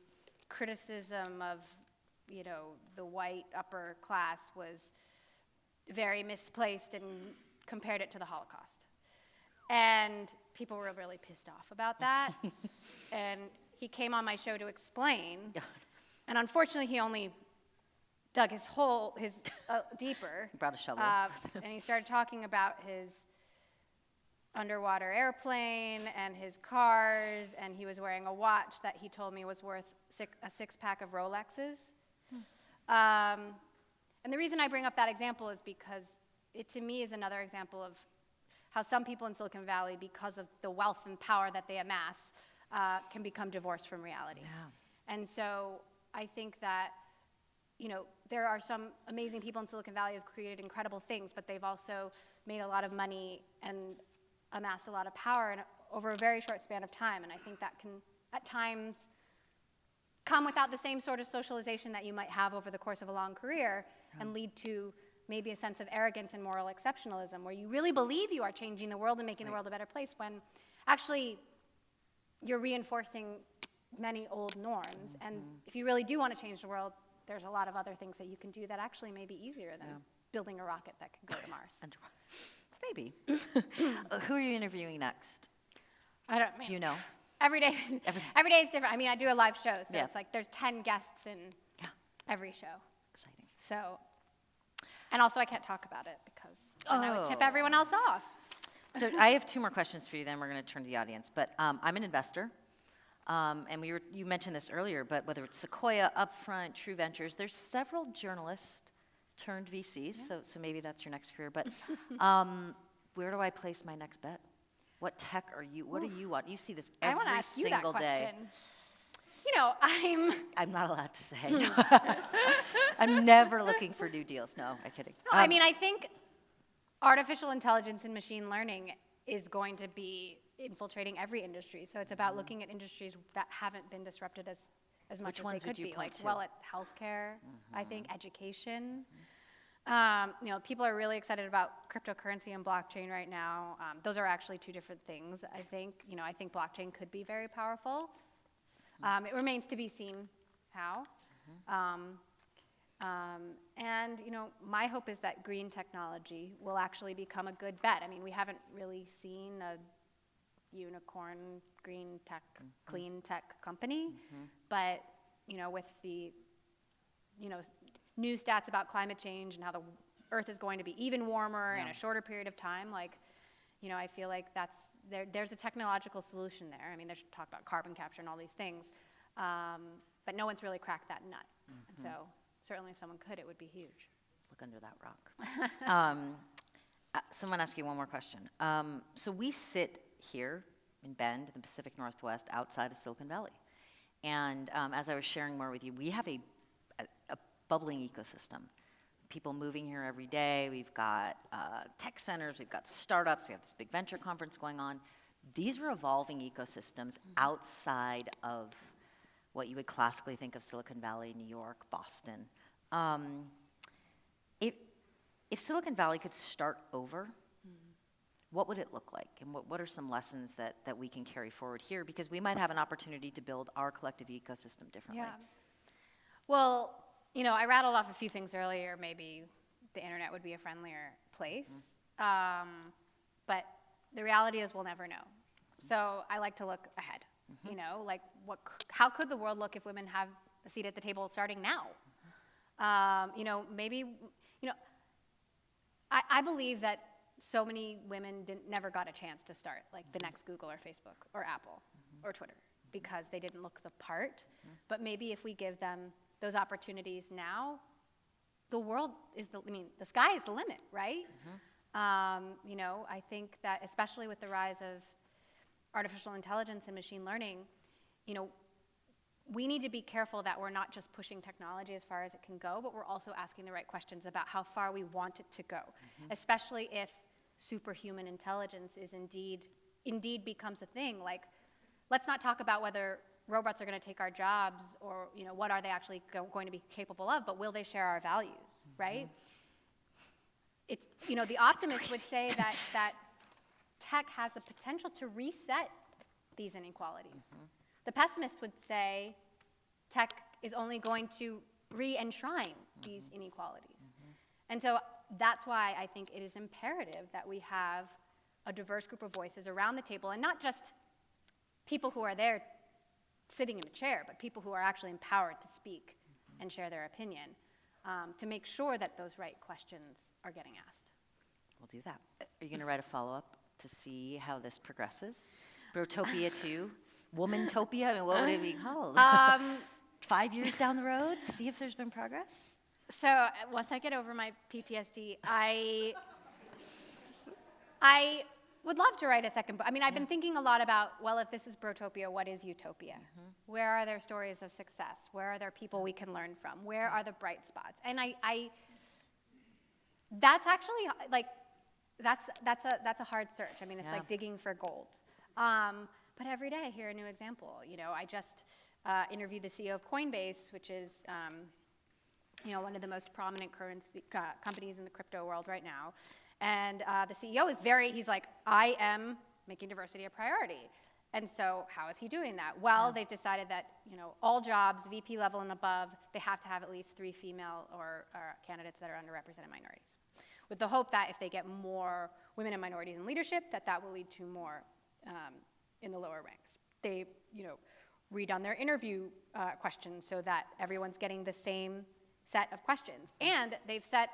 criticism of, the white upper class was very misplaced, and compared it to the Holocaust. And people were really pissed off about that. And he came on my show to explain, and unfortunately he only dug his hole deeper. He brought a shovel. And he started talking about his underwater airplane and his cars, and he was wearing a watch that he told me was worth a six-pack of Rolexes. And the reason I bring up that example is because it, to me, is another example of how some people in Silicon Valley, because of the wealth and power that they amass, can become divorced from reality. Yeah. And so I think that, there are some amazing people in Silicon Valley who have created incredible things, but they've also made a lot of money and amassed a lot of power over a very short span of time. And I think that can, at times, come without the same sort of socialization that you might have over the course of a long career and lead to maybe a sense of arrogance and moral exceptionalism, where you really believe you are changing the world and making the world a better place, when actually you're reinforcing many old norms. And if you really do want to change the world, there's a lot of other things that you can do that actually may be easier than building a rocket that can go to Mars. Maybe. Who are you interviewing next? I don't know. Do you know? Every day is different. I mean, I do a live show, so it's like there's 10 guests in every show. Exciting. So, and also I can't talk about it because then I would tip everyone else off. So I have 2 more questions for you, then we're going to turn to the audience. But I'm an investor, and you mentioned this earlier, but whether it's Sequoia, Upfront, True Ventures, there's several journalists turned VCs, so maybe that's your next career. But where do I place my next bet? What tech are you? What do you want? You see this every I want to ask you that single day. question. I'm not allowed to say. I'm never looking for new deals. No, I'm kidding. No, I think artificial intelligence and machine learning is going to be infiltrating every industry. So it's about looking at industries that haven't been disrupted as much as they could be. Like, at healthcare, I think, education. People are really excited about cryptocurrency and blockchain right now. Those are actually 2 different things. I think blockchain could be very powerful. It remains to be seen how. And my hope is that green technology will actually become a good bet. I mean, we haven't really seen a unicorn green tech, clean tech company, but with the new stats about climate change and how the Earth is going to be even warmer in a shorter period of time, I feel like there's a technological solution there. I mean, there's talk about carbon capture and all these things, but no one's really cracked that nut. And so certainly if someone could, it would be huge. Look under that rock. Someone ask you one more question. So we sit here in Bend, in the Pacific Northwest, outside of Silicon Valley. And as I was sharing more with you, we have a bubbling ecosystem. People moving here every day. We've got tech centers. We've got startups. We have this big venture conference going on. These are evolving ecosystems outside of what you would classically think of Silicon Valley, New York, Boston. If Silicon Valley could start over, what would it look like? And what are some lessons that we can carry forward here? Because we might have an opportunity to build our collective ecosystem differently. Yeah. Well, I rattled off a few things earlier. Maybe the internet would be a friendlier place. But the reality is we'll never know. So I like to look ahead. How could the world look if women have a seat at the table starting now? I believe that so many women never got a chance to start, like the next Google or Facebook or Apple or Twitter, because they didn't look the part. But maybe if we give them those opportunities now, the sky is the limit, right? I think that especially with the rise of artificial intelligence and machine learning, we need to be careful that we're not just pushing technology as far as it can go, but we're also asking the right questions about how far we want it to go, especially if superhuman intelligence is indeed becomes a thing. Like, let's not talk about whether robots are going to take our jobs or what are they actually going to be capable of, but will they share our values, right? It's the optimist would say that tech has the potential to reset these inequalities. The pessimist would say tech is only going to re-enshrine these inequalities. And so that's why I think it is imperative that we have a diverse group of voices around the table, and not just people who are there sitting in a chair, but people who are actually empowered to speak and share their opinion, to make sure that those right questions are getting asked. We'll do that. Are you going to write a follow-up to see how this progresses? Brotopia 2? Woman-topia? I mean, what would it be called? 5 years down the road to see if there's been progress? So once I get over my PTSD, would love to write a second book. I mean, I've been thinking a lot about, well, if this is Brotopia, what is Utopia? Where are there stories of success? Where are there people we can learn from? Where are the bright spots? And that's actually like, that's a hard search. I mean, it's like digging for gold. But every day I hear a new example. You know, I just interviewed the CEO of Coinbase, which is you know, one of the most prominent currency companies in the crypto world right now. And the CEO is he's like, I am making diversity a priority. And so how is he doing that? Well, they've decided that, you know, all jobs, VP level and above, they have to have at least 3 female or candidates that are underrepresented minorities, with the hope that if they get more women and minorities in leadership, that will lead to more in the lower ranks. They, you know, redone their interview questions so that everyone's getting the same set of questions. And they've set,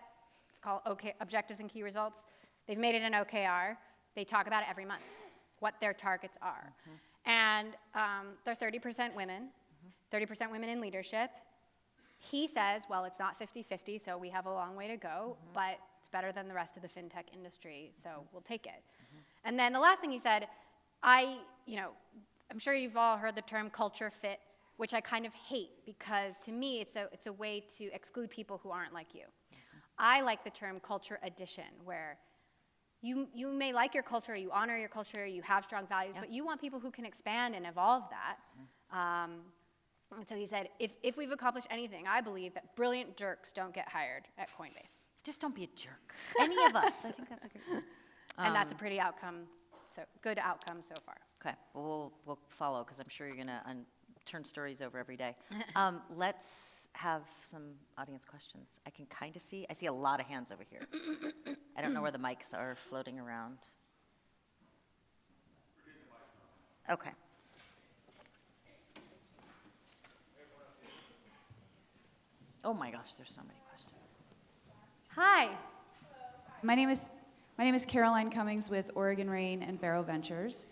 it's called objectives and key results. They've made it an OKR. They talk about it every month, what their targets are. And they're 30% women, 30% women in leadership. He says, well, it's not 50-50, so we have a long way to go, but it's better than the rest of the fintech industry, so we'll take it. And then the last thing he said, you know, I'm sure you've all heard the term culture fit, which I kind of hate, because to me it's a way to exclude people who aren't like you. I like the term culture addition, where you may like your culture, you honor your culture, you have strong values, but you want people who can expand and evolve that. And so he said, if we've accomplished anything, I believe that brilliant jerks don't get hired at Coinbase. Just don't be a jerk. Any of us. I think that's a good one. And that's a pretty good outcome so far. Okay, well, we'll follow, because I'm sure you're going to turn stories over every day. Let's have some audience questions. I can kind of see. I see a lot of hands over here. I don't know where the mics are floating around. Okay. Oh my gosh, there's so many questions. Hi. My name is Caroline Cummings with Oregon Rain and Barrow Ventures.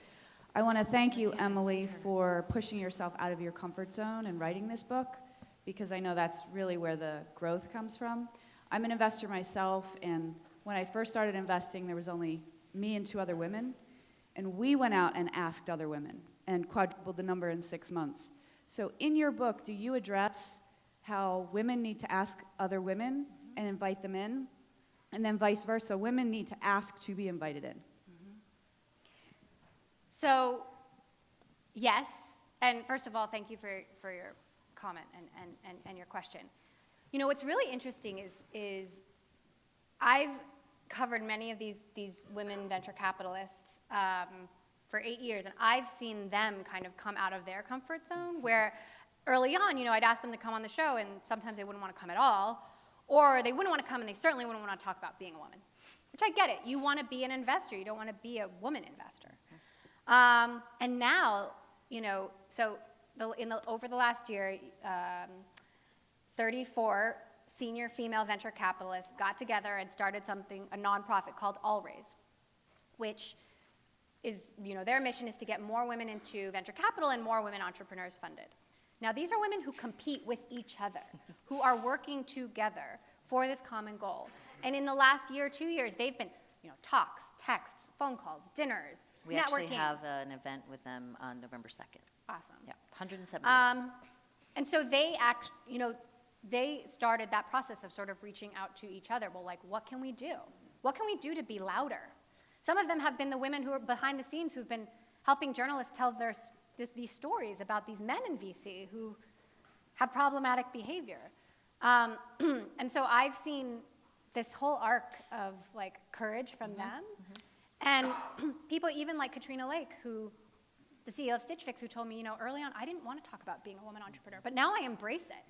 I want to thank you, Emily, for pushing yourself out of your comfort zone and writing this book, because I know that's really where the growth comes from. I'm an investor myself, and when I first started investing, there was only me and 2 other women, and we went out and asked other women and quadrupled the number in 6 months. So in your book, do you address how women need to ask other women and invite them in, and then vice versa, women need to ask to be invited in? So, yes, and first of all, thank you for your comment and your question. You know, what's really interesting is I've covered many of these women venture capitalists for 8 years, and I've seen them kind of come out of their comfort zone, where early on, you know, I'd ask them to come on the show, and sometimes they wouldn't want to come at all, or they wouldn't want to come, and they certainly wouldn't want to talk about being a woman, which I get it. You want to be an investor. You don't want to be a woman investor. And now, you know, so over the last year, 34 senior female venture capitalists got together and started a nonprofit called Allraise, which is, you know, their mission is to get more women into venture capital and more women entrepreneurs funded. Now, these are women who compete with each other, who are working together for this common goal. And in the last year, 2 years, they've been, you know, talks, texts, phone calls, dinners, We networking. actually have an event with them on November 2nd. Awesome. Yeah, 107 years. And so they started that process of sort of reaching out to each other. Well, like, what can we do? What can we do to be louder? Some of them have been the women who are behind the scenes who've been helping journalists tell these stories about these men in VC who have problematic behavior. And so I've seen this whole arc of like courage from them. And people even like Katrina Lake, the CEO of Stitch Fix, who told me, you know, early on, I didn't want to talk about being a woman entrepreneur, but now I embrace it.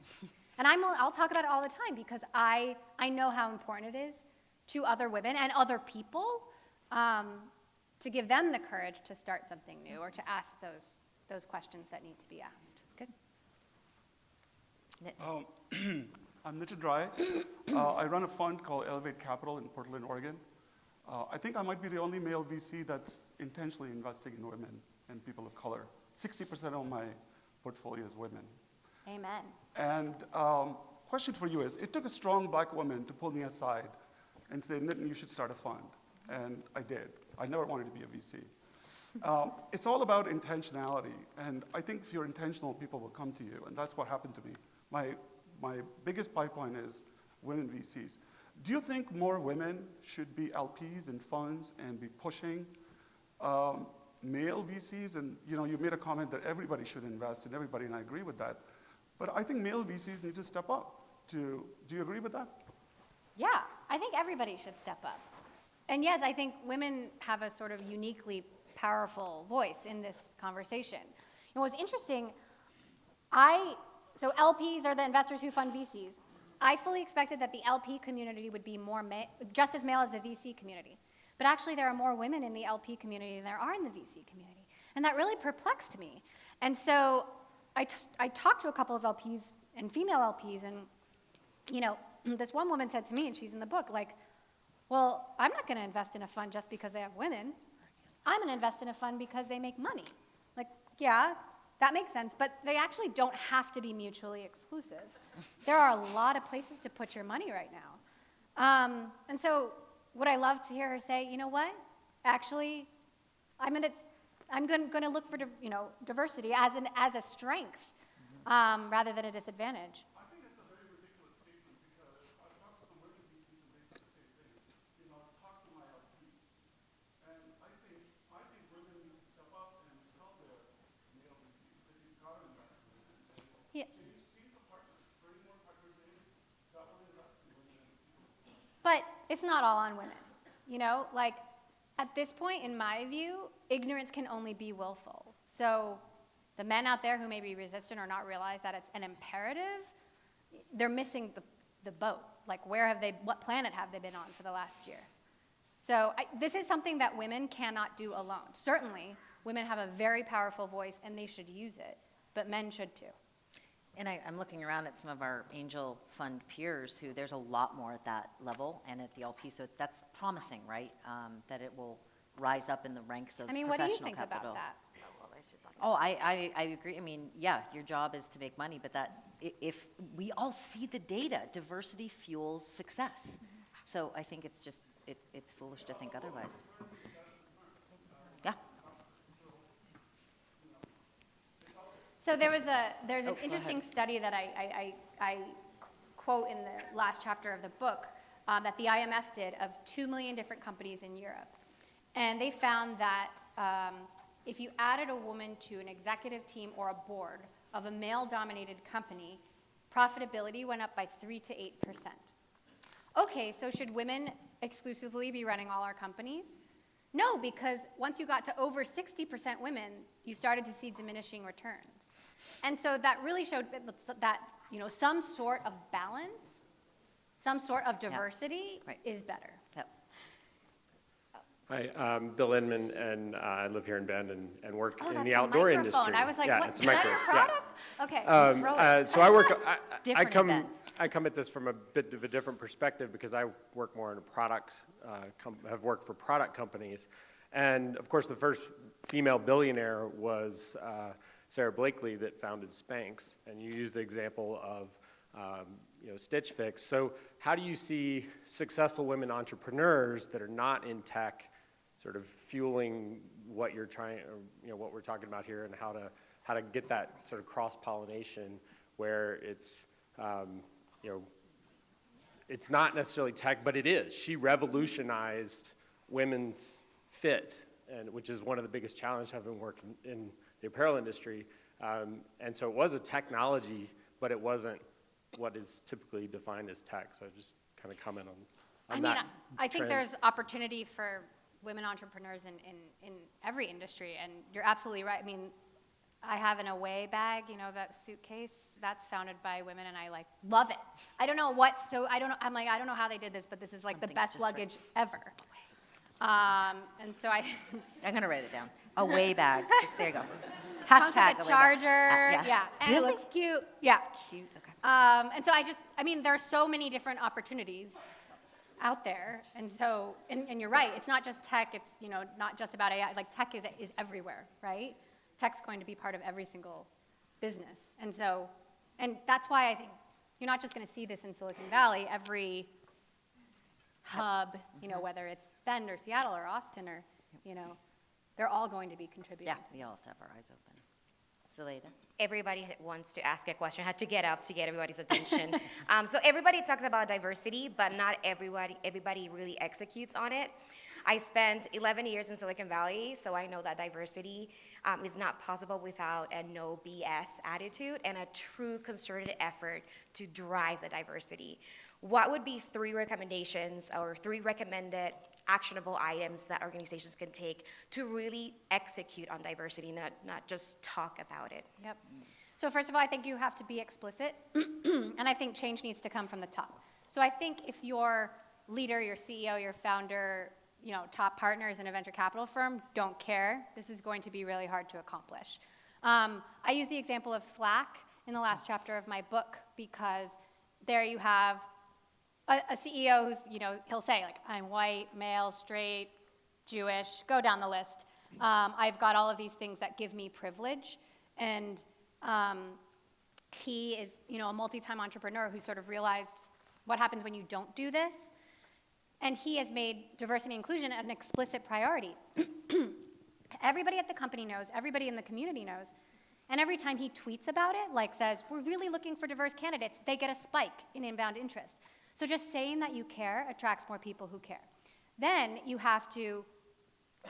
And I'll talk about it all the time, because I know how important it is to other women and other people to give them the courage to start something new or to ask those questions that need to be asked. That's good. I'm Nitin Rai. I run a fund called Elevate Capital in Portland, Oregon. I think I might be the only male VC that's intentionally investing in women and people of color. 60% of my portfolio is women. Amen. And question for you is, it took a strong black woman to pull me aside and say, Nitin, you should start a fund. and I did. I never wanted to be a VC. It's all about intentionality, and I think if you're intentional, people will come to you, and that's what happened to me. My biggest pipeline is women VCs. Do you think more women should be LPs in funds and be pushing male VCs? And you made a comment that everybody should invest in everybody, and I agree with that. But I think male VCs need to step up. Do you agree with that? Yeah, I think everybody should step up. And yes, I think women have a sort of uniquely powerful voice in this conversation. And what's interesting, so LPs are the investors who fund VCs. I fully expected that the LP community would be just as male as the VC community. But actually there are more women in the LP community than there are in the VC community. And that really perplexed me. And so I talked to a couple of LPs and female LPs, and this one woman said to me, and she's in the book, like, well, I'm not going to invest in a fund just because they have women. I'm going to invest in a fund because they make money. Like, yeah, that makes sense, but they actually don't have to be mutually exclusive. There are a lot of places to put your money right now. And so would I love to hear her say, you know what? Actually, I'm going to look for diversity as a strength rather than a disadvantage. I think it's a very ridiculous statement because I've talked to some women VCs and they said the same thing. I've talked to my LPs, and I think women need to step up and tell their male VCs that you've got to invest in women. Yeah. Change the partners, bring more partners in that will invest in women. But it's not all on women. Like at this point, in my view, ignorance can only be willful. So the men out there who may be resistant or not realize that it's an imperative, they're missing the boat. Like what planet have they been on for the last year? So this is something that women cannot do alone. Certainly, women have a very powerful voice and they should use it, but men should too. And I'm looking around at some of our angel fund peers who there's a lot more at that level and at the LP, so that's promising, right? That it will rise up in the ranks of professional capital. What do you think about that? Oh, I agree. I mean, yeah, your job is to make money, but if we all see the data, diversity fuels success. So I think it's just, it's foolish to think otherwise. Yeah. So there's an interesting study that I quote in the last chapter of the book that the IMF did of 2 million different companies in Europe. And they found that if you added a woman to an executive team or a board of a male-dominated company, profitability went up by 3 to 8%. Okay, so should women exclusively be running all our companies? No, because once you got to over 60% women, you started to see diminishing returns. And so that really showed that some sort of balance, some sort of diversity is better. Yep. Hi, I'm Bill Inman, and I live here in Bend and work in that's the outdoor microphone. industry. I was like, yeah, what? It's Is a that micro. your Yeah. product? Okay, throw it. So I work. different I come at this from a bit of a different perspective because I work more in a product. Have worked for product companies, and of course, the first female billionaire was Sarah Blakely that founded Spanx, and you used the example of Stitch Fix. So how do you see successful women entrepreneurs that are not in tech sort of fueling what you're trying, or, what we're talking about here, and how to get that sort of cross-pollination where it's, it's not necessarily tech, but it is. She revolutionized women's fit, and which is one of the biggest challenges having worked in the apparel industry. And so it was a technology, but it wasn't what is typically defined as tech. So just kind of comment on that. I think trend. there's opportunity for women entrepreneurs in every industry, and you're absolutely right. I mean, I have an Away bag, that suitcase, that's founded by women, and I love it. I don't know I don't know how they did this, but this is the Something's best just luggage ever. And so I'm gonna write it down. Away bag. Just there you go. comes Hashtag with a away bag. charger, Yeah. and Really? it looks cute, yeah. Cute. Okay. And so there are so many different opportunities out there, and so, and you're right, it's not just tech, it's, not just about AI, tech is everywhere, right? Tech's going to be part of every single business, and so, and that's why I think you're not just gonna see this in Silicon Valley, hub, you know, whether it's Bend or Seattle or Austin or, you know, they're all going to be contributing. Yeah, we all have to have our eyes open. Zuleida? Everybody wants to ask a question. I had to get up to get everybody's attention. So everybody talks about diversity, but not everybody really executes on it. I spent 11 years in Silicon Valley, so I know that diversity is not possible without a no BS attitude and a true concerted effort to drive the diversity. What would be 3 recommendations or 3 recommended actionable items that organizations can take to really execute on diversity, not just talk about it? Yep. So first of all, I think you have to be explicit, and I think change needs to come from the top. So I think if your leader, your CEO, your founder, you know, top partners in a venture capital firm don't care, this is going to be really hard to accomplish. I use the example of Slack in the last chapter of my book because there you have a CEO who's, you know, he'll say, like, I'm white, male, straight, Jewish, go down the list. I've got all of these things that give me privilege. And he is, you know, a multi-time entrepreneur who sort of realized what happens when you don't do this. And he has made diversity and inclusion an explicit priority. Everybody at the company knows, everybody in the community knows. And every time he tweets about it, like says, we're really looking for diverse candidates, they get a spike in inbound interest. So just saying that you care attracts more people who care. Then you have to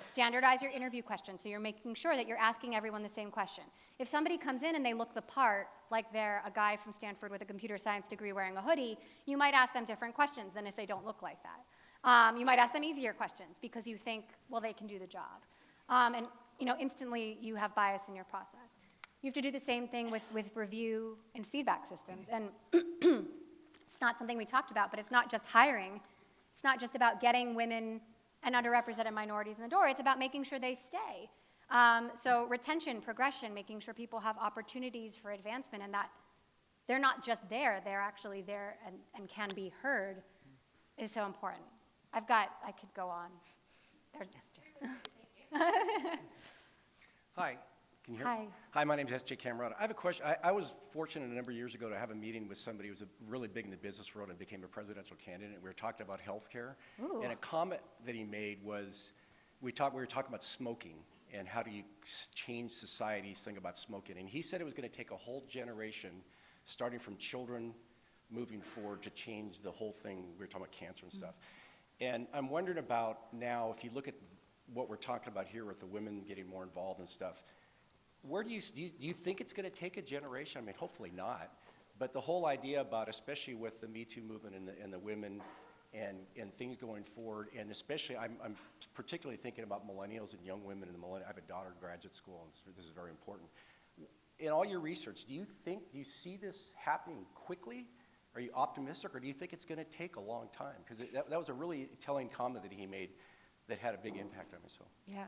standardize your interview questions, so you're making sure that you're asking everyone the same question. If somebody comes in and they look the part, like they're a guy from Stanford with a computer science degree wearing a hoodie, you might ask them different questions than if they don't look like that. You might ask them easier questions because you think, well, they can do the job. And you know, instantly you have bias in your process. You have to do the same thing with review and feedback systems. And it's not something we talked about, but it's not just hiring. It's not just about getting women and underrepresented minorities in the door. It's about making sure they stay. So retention, progression, making sure people have opportunities for advancement and that they're not just there, they're actually there and can be heard is so important. I could go on. There's Esther. Hi, can you hear Hi. me? Hi, my name is S.J. Camerata. I have a question. I was fortunate a number of years ago to have a meeting with somebody who was really big in the business world and became a presidential candidate. We were talking about healthcare. Ooh. And a comment that he made was, we were talking about smoking and how do you change society's thing about smoking. And he said it was going to take a whole generation, starting from children moving forward, to change the whole thing. We were talking about cancer and stuff. And I'm wondering about now, if you look at what we're talking about here with the women getting more involved and stuff, where do you think it's going to take a generation? I mean, hopefully not. But the whole idea about, especially with the Me Too movement and the women and things going forward, and especially I'm particularly thinking about millennials and young women in the millennial. I have a daughter in graduate school, and this is very important. In all your research, do you see this happening quickly? Are you optimistic, or do you think it's going to take a long time? Because that was a really telling comment that he made that had a big impact on me. So. Yeah.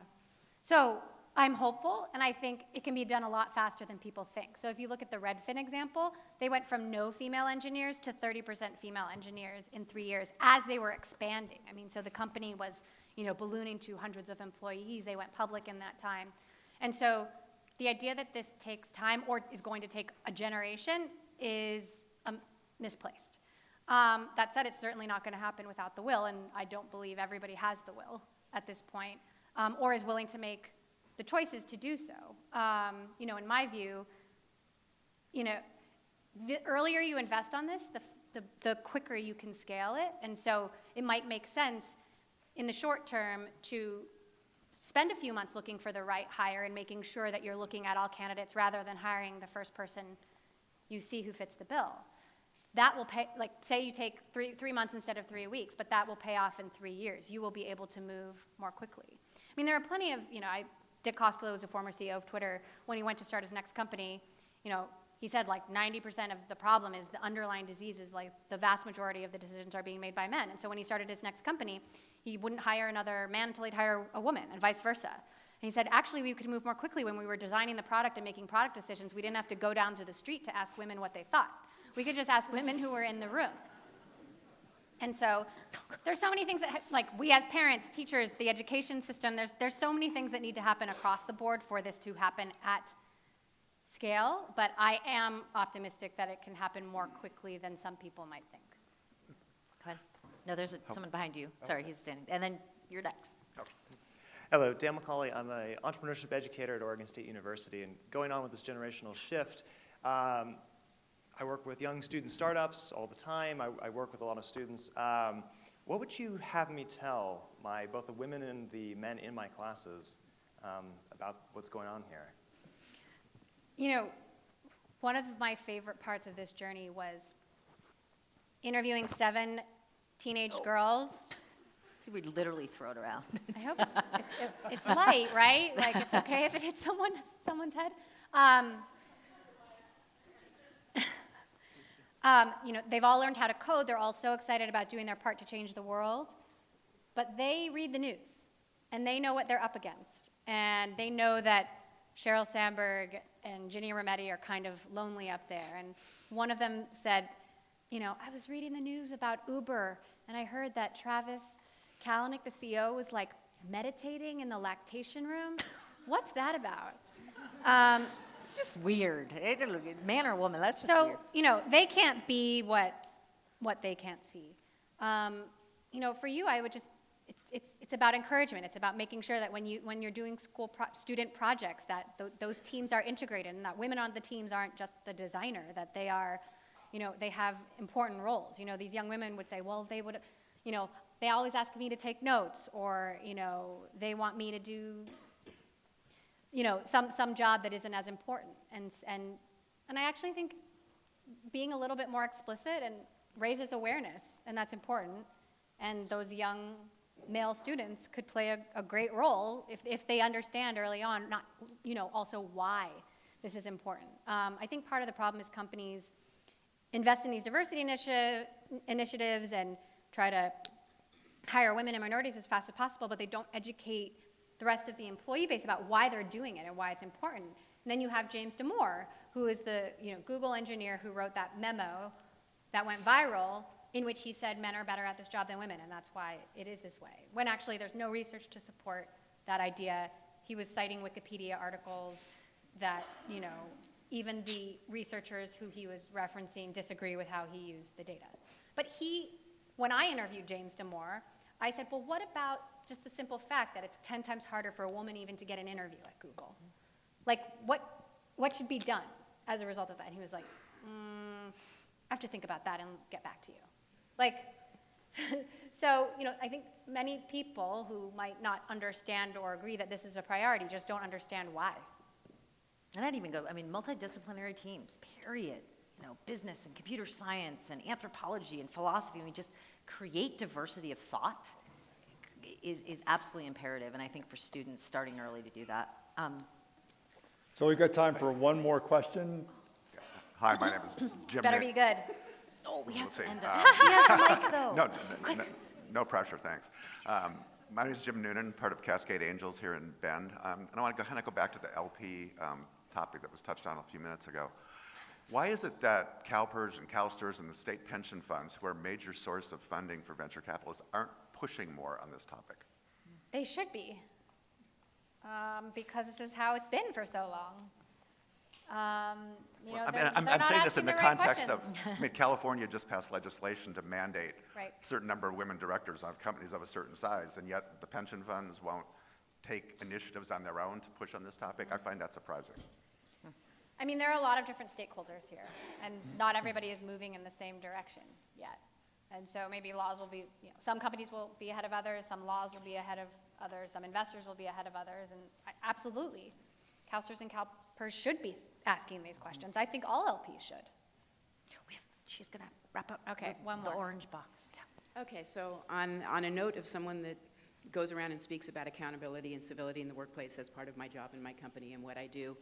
So I'm hopeful, and I think it can be done a lot faster than people think. So if you look at the Redfin example, they went from no female engineers to 30% female engineers in 3 years as they were expanding. I mean, so the company was, you know, ballooning to hundreds of employees. They went public in that time. And so the idea that this takes time or is going to take a generation is misplaced. That said, it's certainly not going to happen without the will, and I don't believe everybody has the will at this point, or is willing to make the choices to do so. You know, in my view, you know, the earlier you invest on this, the quicker you can scale it, and so it might make sense in the short term to spend a few months looking for the right hire and making sure that you're looking at all candidates rather than hiring the first person you see who fits the bill. That will pay, like, say you take three months instead of 3 weeks, but that will pay off in 3 years. You will be able to move more quickly. I mean, there are plenty of, you know, Dick Costolo was a former CEO of Twitter. When he went to start his next company, you know, he said like 90% of the problem is the underlying disease is like the vast majority of the decisions are being made by men. And so when he started his next company, he wouldn't hire another man until he'd hire a woman and vice versa. And he said, actually, we could move more quickly when we were designing the product and making product decisions. We didn't have to go down to the street to ask women what they thought. We could just ask women who were in the room. And so there's so many things that, like, we as parents, teachers, the education system, there's so many things that need to happen across the board for this to happen at scale, but I am optimistic that it can happen more quickly than some people might think. Go ahead. No, there's someone behind you. Sorry, he's standing. And then you're next. Hello, Dan McCauley. I'm an entrepreneurship educator at Oregon State University, and going on with this generational shift, I work with young student startups all the time. I work with a lot of students. What would you have me tell both the women and the men in my classes about what's going on here? You know, one of my favorite parts of this journey was interviewing 7 teenage girls. So we literally throw it around. I hope it's light, right? Like, it's okay if it hits someone's head. You know, they've all learned how to code. They're all so excited about doing their part to change the world. But they read the news, and they know what they're up against. And they know that Sheryl Sandberg and Ginny Rometty are kind of lonely up there. And one of them said, you know, I was reading the news about Uber, and I heard that Travis Kalanick, the CEO, was like meditating in the lactation room. What's that about? It's just weird. Man or woman, that's just So, weird. you know, they can't be what they can't see. You know, for you, I would just, it's about encouragement. It's about making sure that when you're doing student projects, that those teams are integrated, and that women on the teams aren't just the designer, that they are, you know, they have important roles. You know, these young women would say, well, they would, you know, they always ask me to take notes, or, you know, they want me to do, you know, some job that isn't as important. And I actually think being a little bit more explicit and raises awareness, and that's important. And those young male students could play a great role if they understand early on, not, you know, also why this is important. I think part of the problem is companies invest in these diversity initiatives and try to hire women and minorities as fast as possible, but they don't educate the rest of the employee base about why they're doing it and why it's important. And then you have James Damore, who is the Google engineer who wrote that memo that went viral, in which he said men are better at this job than women, and that's why it is this way. When actually there's no research to support that idea. He was citing Wikipedia articles that, you know, even the researchers who he was referencing disagree with how he used the data. But when I interviewed James Damore, I said, well, what about just the simple fact that it's 10 times harder for a woman even to get an interview at Google? Like, what should be done as a result of that? And he was like, I have to think about that and get back to you. Like, so, you know, I think many people who might not understand or agree that this is a priority just don't understand why. And I'd even go, I mean, multidisciplinary teams, period. You know, business and computer science and anthropology and philosophy. I mean, just create diversity of thought is absolutely imperative. And I think for students starting early to do that. So we've got time for one more question. Hi, my name is Jim. Better be good. Oh, we have Let's to see. end up. She has the mic, though. No pressure, thanks. My name is Jim Noonan, part of Cascade Angels here in Bend. And I want to kind of go back to the LP topic that was touched on a few minutes ago. Why is it that CalPERS and CalSTRS and the state pension funds, who are a major source of funding for venture capitalists, aren't pushing more on this topic? They should be, because this is how it's been for so long. You know, I'm saying this in the context of, California just passed legislation to mandate Right. a certain number of women directors on companies of a certain size, and yet the pension funds won't take initiatives on their own to push on this topic. I find that surprising. I mean, there are a lot of different stakeholders here, and not everybody is moving in the same direction yet. And so maybe laws will be, you know, some companies will be ahead of others, some laws will be ahead of others, some investors will be ahead of others, and absolutely, CalSTRS and CalPERS should be asking these questions. I think all LPs should. She's going to wrap up. Okay, with one the more. orange box. Yeah. Okay, so on a note of someone that goes around and speaks about accountability and civility in the workplace as part of my job in my company and what I do,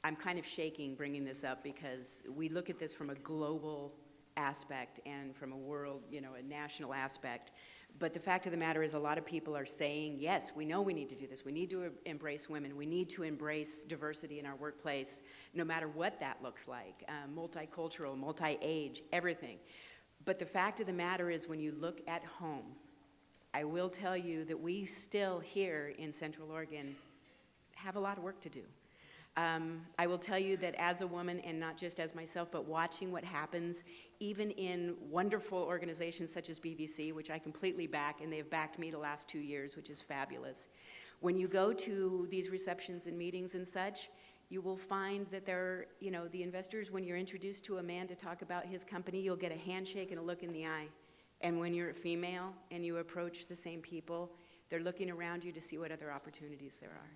I'm kind of shaking bringing this up because we look at this from a global aspect and from a world, you know, a national aspect. But the fact of the matter is a lot of people are saying, yes, we know we need to do this. We need to embrace women. We need to embrace diversity in our workplace, no matter what that looks like, multicultural, multi-age, everything. But the fact of the matter is when you look at home, I will tell you that we still here in Central Oregon have a lot of work to do. I will tell you that as a woman, and not just as myself, but watching what happens even in wonderful organizations such as BBC, which I completely back, and they have backed me the last 2 years, which is fabulous. When you go to these receptions and meetings and such, you will find that there are, the investors, when you're introduced to a man to talk about his company, you'll get a handshake and a look in the eye. And when you're a female and you approach the same people, they're looking around you to see what other opportunities there are.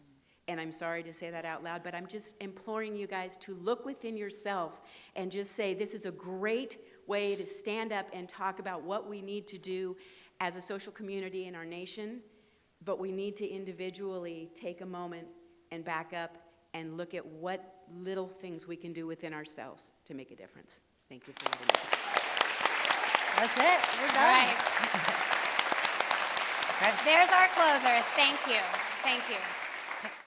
And I'm sorry to say that out loud, but I'm just imploring you guys to look within yourself and just say, this is a great way to stand up and talk about what we need to do as a social community in our nation, but we need to individually take a moment and back up and look at what little things we can do within ourselves to make a difference. Thank you for letting me. That's it. We're All done. right. There's our closer. Thank you. Thank you.